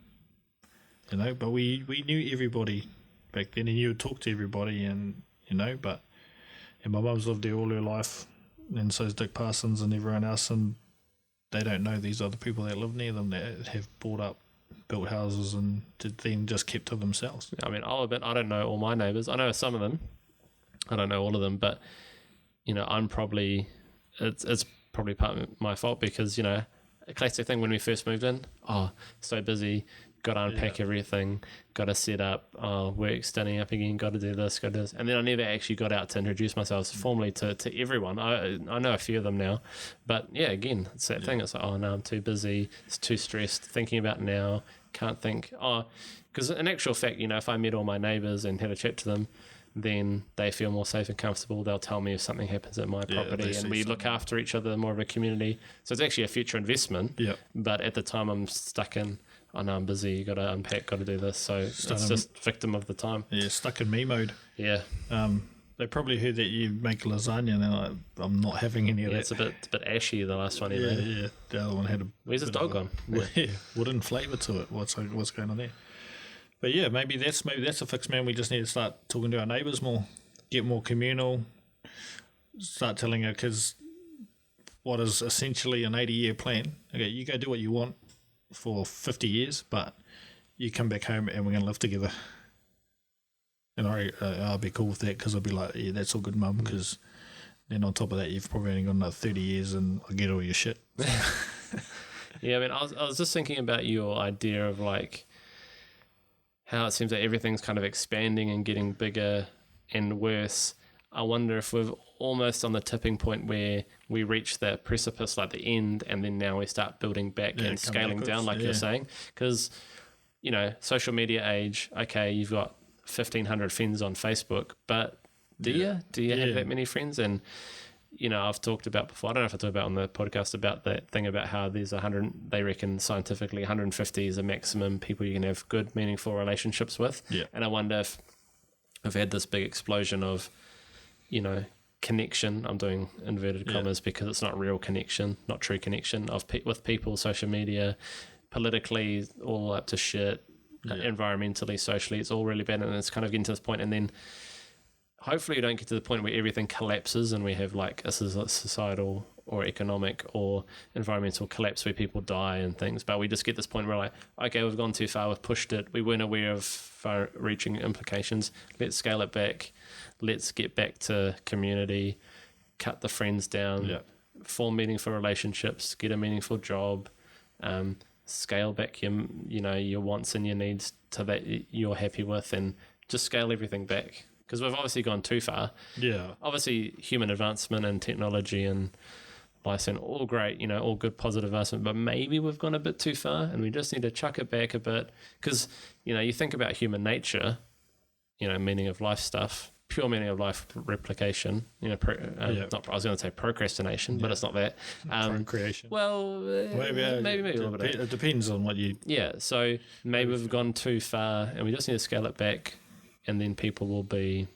But we knew everybody back then, and you would talk to everybody, and and my mum's lived there all her life, and so's Dick Parsons and everyone else, and they don't know these other people that live near them that have built houses and then just kept to themselves. I mean, I'll admit I don't know all my neighbours. I know some of them. I don't know all of them, but I'm probably it's probably part of my fault because a classic thing when we first moved in. Oh, so busy. Got to unpack everything. Got to set up. Oh, work starting up again. Got to do this. Got to do this. And then I never actually got out to introduce myself formally to everyone. I know a few of them now, but yeah, again, it's that thing. It's like, oh no, I'm too busy. It's too stressed. Thinking about now. Can't think. Oh, because in actual fact, if I met all my neighbours and had a chat to them, then they feel more safe and comfortable. They'll tell me if something happens at my property, and we look after each other, more of a community. So it's actually a future investment. Yeah. But at the time, I'm stuck in, oh no, I'm busy, you got to unpack, got to do this. So it's just victim of the time. Yeah, stuck in me mode. Yeah. They probably heard that you make lasagna, and they're like, I'm not having any of that. It's a bit ashy, the last one. Yeah. The other one had a. Where's his dog gone? Wooden flavour to it. What's going on there? But yeah, maybe that's a fix, man. We just need to start talking to our neighbours more, get more communal, start telling our kids what is essentially an 80-year plan. Okay, you go do what you want for 50 years, but you come back home and we're going to live together. And I'll be cool with that, because I'll be like, yeah, that's all good, mum, because then on top of that, you've probably only got another 30 years and I'll get all your shit. Yeah, I mean, I was just thinking about your idea of like how it seems that everything's kind of expanding and getting bigger and worse. I wonder if we're almost on the tipping point where we reach the precipice, like the end, and then now we start building back and scaling down, like you're saying. Because, social media age, okay, you've got 1,500 friends on Facebook, but do you have that many friends? And, I've talked about before, I don't know if I talked about on the podcast about that thing about how there's 100, they reckon scientifically 150 is a maximum people you can have good, meaningful relationships with. Yeah. And I wonder if I've had this big explosion of, connection. I'm doing inverted commas because it's not real connection, not true connection with people, social media, politically, all up to shit, environmentally, socially, it's all really bad, and it's kind of getting to this point, and then hopefully you don't get to the point where everything collapses and we have like a societal or economic or environmental collapse where people die and things, but we just get this point where like, okay, we've gone too far, we've pushed it, we weren't aware of far-reaching implications, let's scale it back, let's get back to community, cut the friends down, form meaningful relationships, get a meaningful job, scale back your wants and your needs to that you're happy with, and just scale everything back. Because we've obviously gone too far. Yeah. Obviously, human advancement and technology and license, all great, all good positive advancement, but maybe we've gone a bit too far and we just need to chuck it back a bit. Because, you think about human nature, meaning of life stuff, pure meaning of life replication, I was going to say procrastination, but it's not that. Procreation. Well, maybe a little bit. It depends on what you... Yeah, so maybe we've gone too far and we just need to scale it back, and then people will be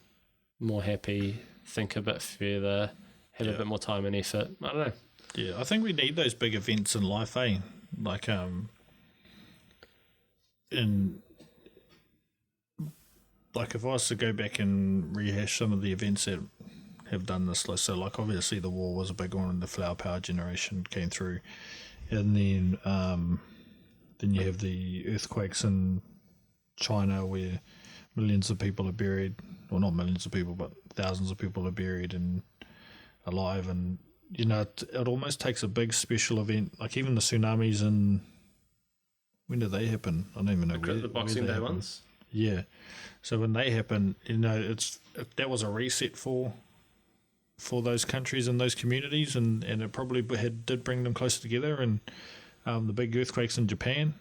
more happy, think a bit further, have a bit more time and effort. I don't know. Yeah, I think we need those big events in life, eh? Like, if I was to go back and rehash some of the events that have done this, so like obviously the war was a big one, and the flower power generation came through, and then you have the earthquakes in China where millions of people are buried, well, not millions of people, but thousands of people are buried and alive, and it almost takes a big special event, like even the tsunamis, and when did they happen? I don't even know. The Boxing Day ones. Yeah, so when they happen, that was a reset for those countries and those communities, and it probably did bring them closer together. And the big earthquakes in Japan,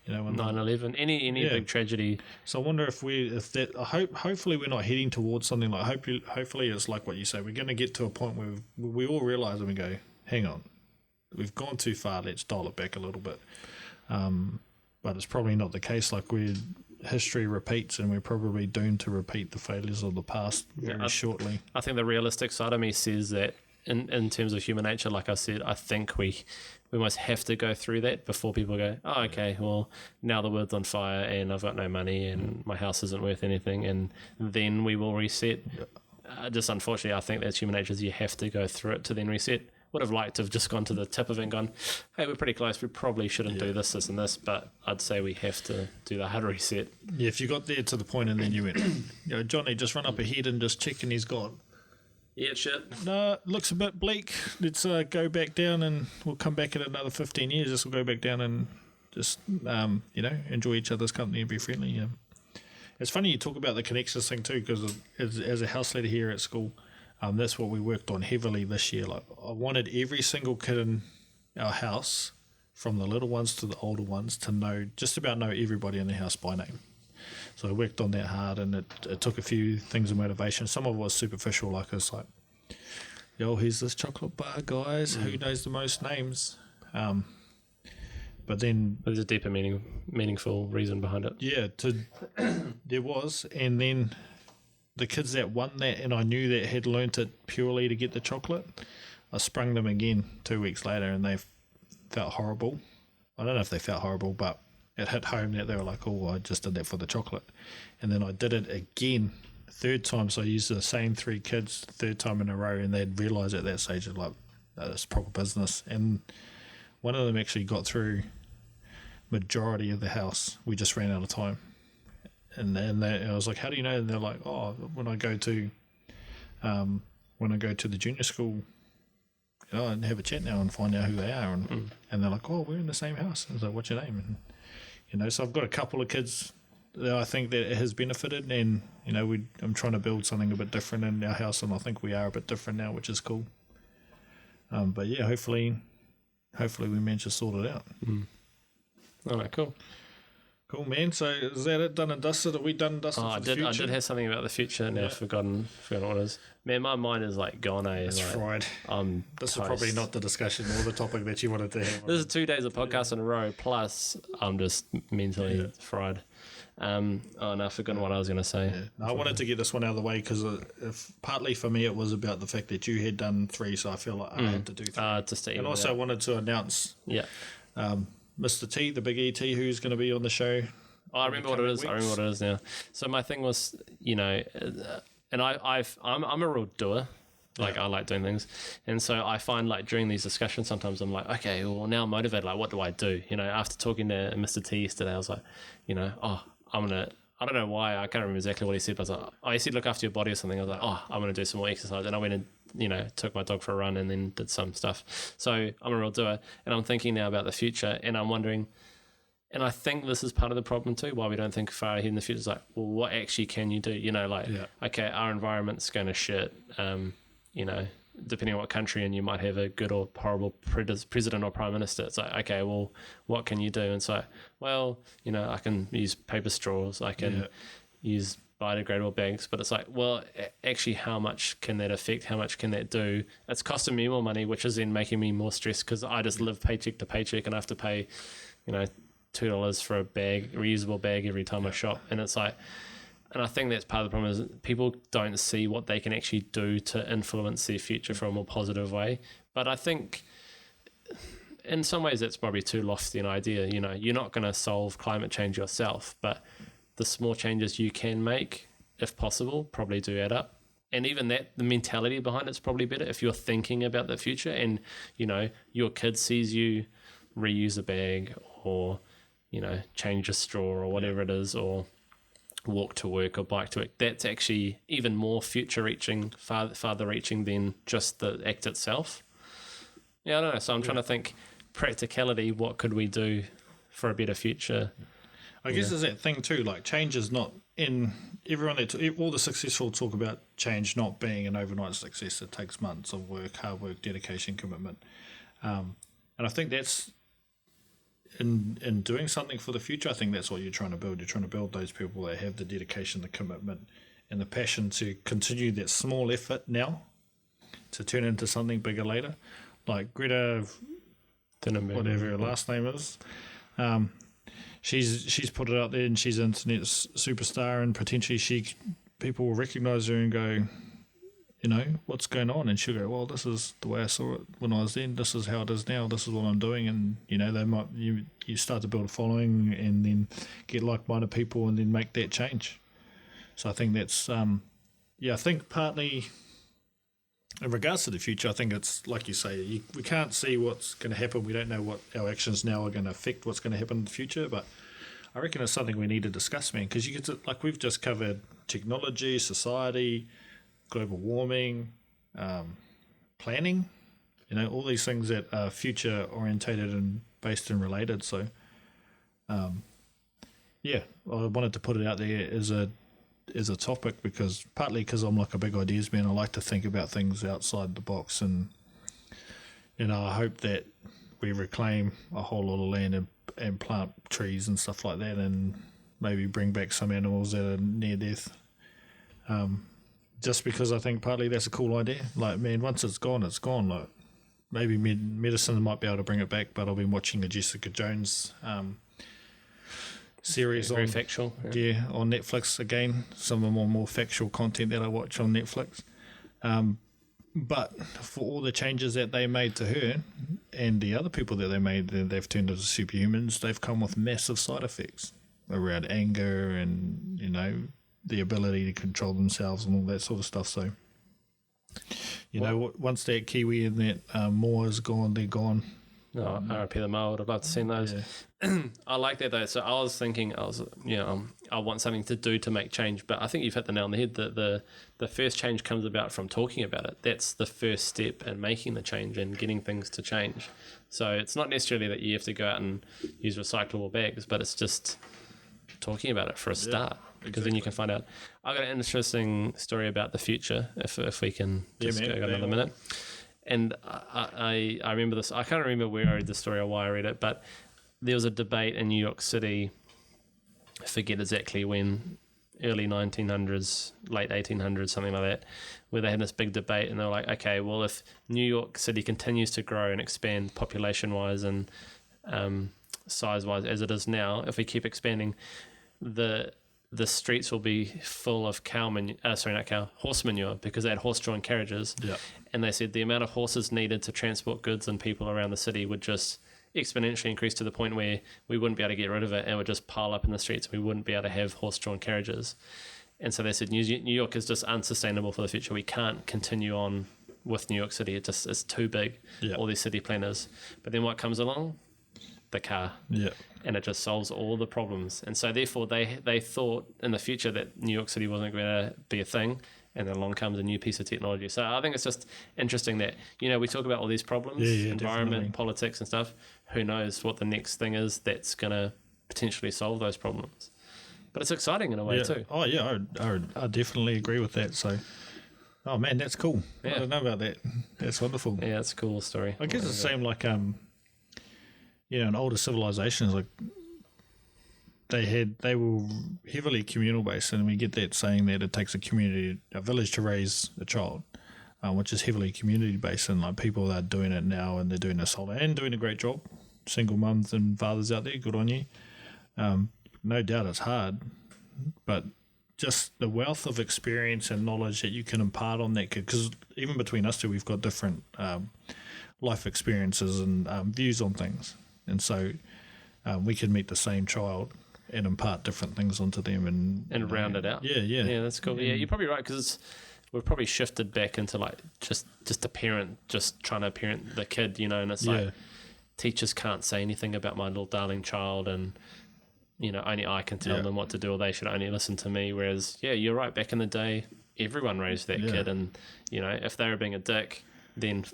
9/11, any big tragedy. So I wonder hopefully we're not heading towards something like, hopefully it's like what you say, we're going to get to a point where we all realise and we go, hang on, we've gone too far, let's dial it back a little bit. But it's probably not the case. Like, history repeats, and we're probably doomed to repeat the failures of the past very shortly. I think the realistic side of me says that in terms of human nature, like I said, I think we must have to go through that before people go, oh, okay, well, now the world's on fire and I've got no money and my house isn't worth anything, and then we will reset. Just unfortunately, I think that's human nature, is you have to go through it to then reset. Would have liked to have just gone to the tip of it and gone, hey, we're pretty close, we probably shouldn't do this, this and this, but I'd say we have to do the hard reset. Yeah, if you got there to the point and then you went, Johnny, just run up ahead and just check and he's gone. Yeah, shit. No, it looks a bit bleak. Let's go back down, and we'll come back in another 15 years. This will go back down and just, enjoy each other's company and be friendly. It's funny you talk about the connections thing too, because as a house leader here at school, that's what we worked on heavily this year. Like, I wanted every single kid in our house, from the little ones to the older ones, to just about know everybody in the house by name. So I worked on that hard, and it took a few things of motivation. Some of it was superficial, like it's like, yo, here's this chocolate bar, guys. Who knows the most names? But then There's a deeper meaningful reason behind it. yeah, there was, and then the kids that won that, and I knew that had learnt it purely to get the chocolate, I sprung them again 2 weeks later, and they felt horrible. I don't know if they felt horrible, but it hit home that they were like, oh, I just did that for the chocolate. And then I did it again, third time, so I used the same 3 kids, third time in a row, and they'd realised at that stage, like, it's proper business. And one of them actually got through majority of the house. We just ran out of time. And I was like, how do you know? And they're like, oh, when I go to the junior school, and have a chat now and find out who they are. And they're like, oh, we're in the same house. I was like, what's your name? And, so I've got a couple of kids that I think that it has benefited, and, I'm trying to build something a bit different in our house, and I think we are a bit different now, which is cool. But yeah, hopefully we manage to sort it out. All right, cool. Cool, man. So is that it? Done and dusted? Are we done and dusted for the future? I did have something about the future, and I've forgotten what it is. Man, my mind is like gone, eh? It's fried. This is probably not the discussion or the topic that you wanted to have. This is 2 days of podcast in a row, plus I'm just mentally fried. No, I've forgotten what I was going to say. Yeah. No, I wanted to get this one out of the way because partly for me it was about the fact that you had done 3, so I feel like I had to do 3. Just to and also wanted to announce Mr. T, the big ET, who's going to be on the show. I remember what it is. I remember what it is now. So my thing was, and I'm a real doer. Like, I like doing things. And so I find, like, during these discussions, sometimes I'm like, okay, well, now I'm motivated. Like, what do I do? After talking to Mr. T yesterday, I was like, I'm going to, I don't know why, I can't remember exactly what he said, but I was like, he said look after your body or something. I was like, I'm going to do some more exercise. And I went and, took my dog for a run and then did some stuff. So I'm a real doer. And I'm thinking now about the future, and I'm wondering, and I think this is part of the problem too, why we don't think far ahead in the future. It's like, well, what actually can you do? Okay, our environment's going to shit. Depending on what country, and you might have a good or horrible president or prime minister. It's like, okay, well, what can you do? And so, well, I can use paper straws. I can use biodegradable bags. But it's like, well, actually, how much can that affect? How much can that do? It's costing me more money, which is then making me more stressed because I just live paycheck to paycheck, and I have to pay, $2 for a reusable bag every time I shop. And it's like, and I think that's part of the problem is people don't see what they can actually do to influence their future for a more positive way. But I think in some ways that's probably too lofty an idea. You're not going to solve climate change yourself, but the small changes you can make, if possible, probably do add up. And even that, the mentality behind it's probably better if you're thinking about the future and, your kid sees you reuse a bag or, change a straw or whatever it is, or walk to work or bike to work. That's actually even more future reaching, farther reaching than just the act itself. Yeah, I don't know. So I'm trying to think practicality, what could we do for a better future? I guess there's that thing too, like change is not in everyone all the successful talk about change not being an overnight success. It takes months of work, hard work, dedication, commitment. And I think that's in doing something for the future, I think that's what you're trying to build. You're trying to build those people that have the dedication, the commitment, and the passion to continue that small effort now to turn into something bigger later. Like Greta, whatever her last name is, she's put it out there, and she's an internet superstar, and potentially people will recognise her and go, what's going on? And she'll go, well, this is the way I saw it when I was then. This is how it is now. This is what I'm doing. And, you start to build a following and then get like-minded people and then make that change. So I think that's, I think partly in regards to the future, I think it's like you say, we can't see what's going to happen. We don't know what our actions now are going to affect what's going to happen in the future. But I reckon it's something we need to discuss, man, because we've just covered technology, society, global warming, planning, all these things that are future orientated and based and related. So, I wanted to put it out there as a topic partly because I'm like a big ideas man. I like to think about things outside the box, and I hope that we reclaim a whole lot of land and plant trees and stuff like that, and maybe bring back some animals that are near death. Just because I think partly that's a cool idea. Like, man, once it's gone, it's gone. Like, maybe medicine might be able to bring it back, but I've been watching the Jessica Jones series very factual. Yeah, on Netflix again. Some of the more factual content that I watch on Netflix. But for all the changes that they made to her and the other people that they made, they've turned into superhumans, they've come with massive side effects around anger and, the ability to control themselves and all that sort of stuff. So, once that kiwi and that moa is gone, they're gone. No, RIP the moa. I'd love to see those. Yeah. I like that though. So I was thinking, I want something to do to make change. But I think you've hit the nail on the head. That the first change comes about from talking about it. That's the first step in making the change and getting things to change. So it's not necessarily that you have to go out and use recyclable bags, but it's just talking about it for a start. Because then you can find out. I've got an interesting story about the future, if we can just go another minute. And I remember this. I can't remember where I read the story or why I read it, but there was a debate in New York City, I forget exactly when, early 1900s, late 1800s, something like that, where they had this big debate, and they were like, okay, well, if New York City continues to grow and expand population-wise and size-wise as it is now, if we keep expanding, the streets will be full of horse manure, because they had horse-drawn carriages. Yeah. And they said the amount of horses needed to transport goods and people around the city would just exponentially increase to the point where we wouldn't be able to get rid of it, and it would just pile up in the streets. We wouldn't be able to have horse-drawn carriages. And so they said New York is just unsustainable for the future. We can't continue on with New York City. It's too big, all these city planners. But then what comes along? The car. Yeah. And it just solves all the problems. And so therefore they thought in the future that New York City wasn't going to be a thing, and then along comes a new piece of technology. So I think it's just interesting that, we talk about all these problems, environment, definitely. Politics and stuff. Who knows what the next thing is that's going to potentially solve those problems. But it's exciting in a way too. Oh, yeah, I definitely agree with that. So, oh, man, that's cool. Yeah. I don't know about that. That's wonderful. Yeah, it's a cool story. I guess it's the same like, in older civilizations, like they were heavily communal based, and we get that saying that it takes a village to raise a child, which is heavily community based, and like people are doing it now, and they're doing this whole and doing a great job. Single mums and fathers out there, good on you. No doubt it's hard, but just the wealth of experience and knowledge that you can impart on that kid, because even between us two, we've got different life experiences and views on things. And so we can meet the same child and impart different things onto them and round it out. Yeah, that's cool. Yeah, you're probably right, because we've probably shifted back into like just a parent just trying to parent the kid, and it's like teachers can't say anything about my little darling child, and only I can tell them what to do, or they should only listen to me. Whereas you're right, back in the day everyone raised that kid, and if they were being a dick, then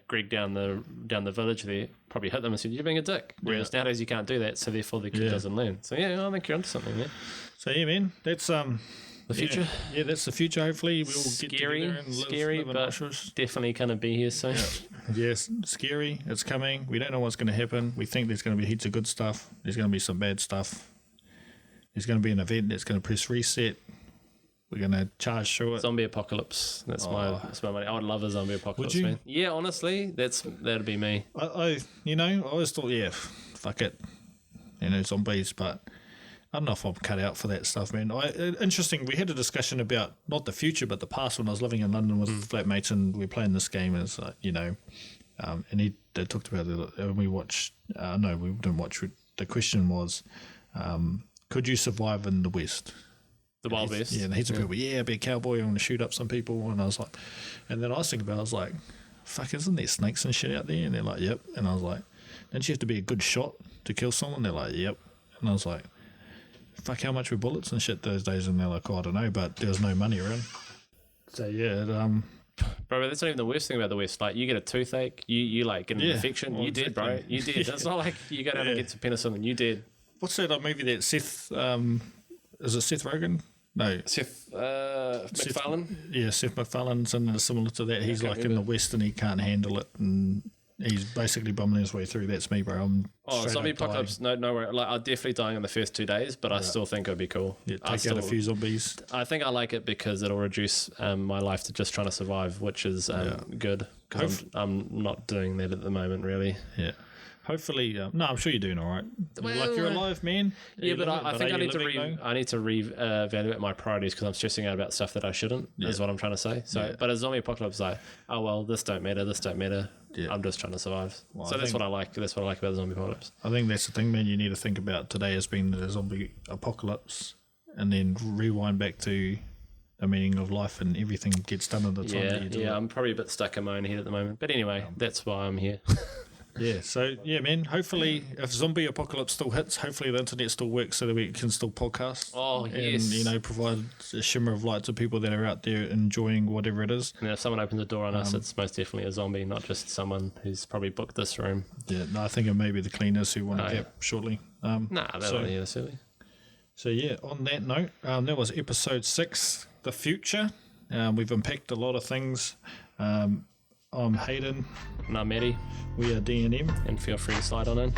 Greg down the village there probably hit them and said, you're being a dick. Whereas nowadays you can't do that, so therefore the kid doesn't learn. So I think you're onto something there. So man, that's the future. Yeah, that's the future. Hopefully we'll get together and live but definitely going to be here soon. Yes, scary. It's coming. We don't know what's going to happen. We think there's going to be heaps of good stuff. There's going to be some bad stuff. There's going to be an event that's going to press reset. We're going to charge through it. Zombie apocalypse. That's my money. I would love a zombie apocalypse, man. Yeah, honestly, that'd be me. I always thought, fuck it. Zombies, but I don't know if I'm cut out for that stuff, man. Interesting, we had a discussion about not the future, but the past when I was living in London with flatmates, and we were playing this game, and it's like, and they talked about it, and we watched, no, we didn't watch it. The question was, could you survive in the West? The Wild West. Yeah, and heaps of people, be a cowboy, I'm going to shoot up some people. And I was like, and then I was thinking about it, I was like, fuck, isn't there snakes and shit out there? And they're like, yep. And I was like, don't you have to be a good shot to kill someone? They're like, yep. And I was like, fuck, how much were bullets and shit those days? And they're like, I don't know, but there was no money around. So Bro, but that's not even the worst thing about the West. Like, you get a toothache, you like get an infection, well, you did, bro. exactly. You did. It's not like you go down and get some penicillin. You did. What's that movie that Seth, is it Seth Rogen? No. Seth MacFarlane. Yeah, Seth MacFarlane's in similar to that. He's like in the West and he can't handle it and he's basically bumming his way through. That's me, bro. I'm zombie apocalypse. No worry. Like, I'll definitely die in the first 2 days, but I still think it'd be cool. Yeah, take out a few zombies. I think I like it because it'll reduce my life to just trying to survive, which is good. Because I'm not doing that at the moment, really. Yeah. Hopefully, no, I'm sure you're doing all right. Like, you're alive, man. Yeah, but I think I need to reevaluate my priorities because I'm stressing out about stuff that I shouldn't. Is what I'm trying to say. So, but a zombie apocalypse, like, oh well, this don't matter. Yeah. I'm just trying to survive. Well, so that's what I like. That's what I like about the zombie apocalypse. I think that's the thing, man. You need to think about today as being the zombie apocalypse, and then rewind back to the meaning of life, and everything gets done at the time that you do it. I'm probably a bit stuck in my own head at the moment. But anyway, that's why I'm here. Yeah, so yeah, man. Hopefully, if zombie apocalypse still hits, hopefully the internet still works so that we can still podcast. Oh, and yes. Provide a shimmer of light to people that are out there enjoying whatever it is. And if someone opens the door on us, it's most definitely a zombie, not just someone who's probably booked this room. Yeah, no, I think it may be the cleaners who want to cap shortly. That's not silly. So yeah, on that note, that was episode 6, the future. We've unpacked a lot of things. I'm Hayden. And I'm Maddie. We are D&M. And feel free to slide on in.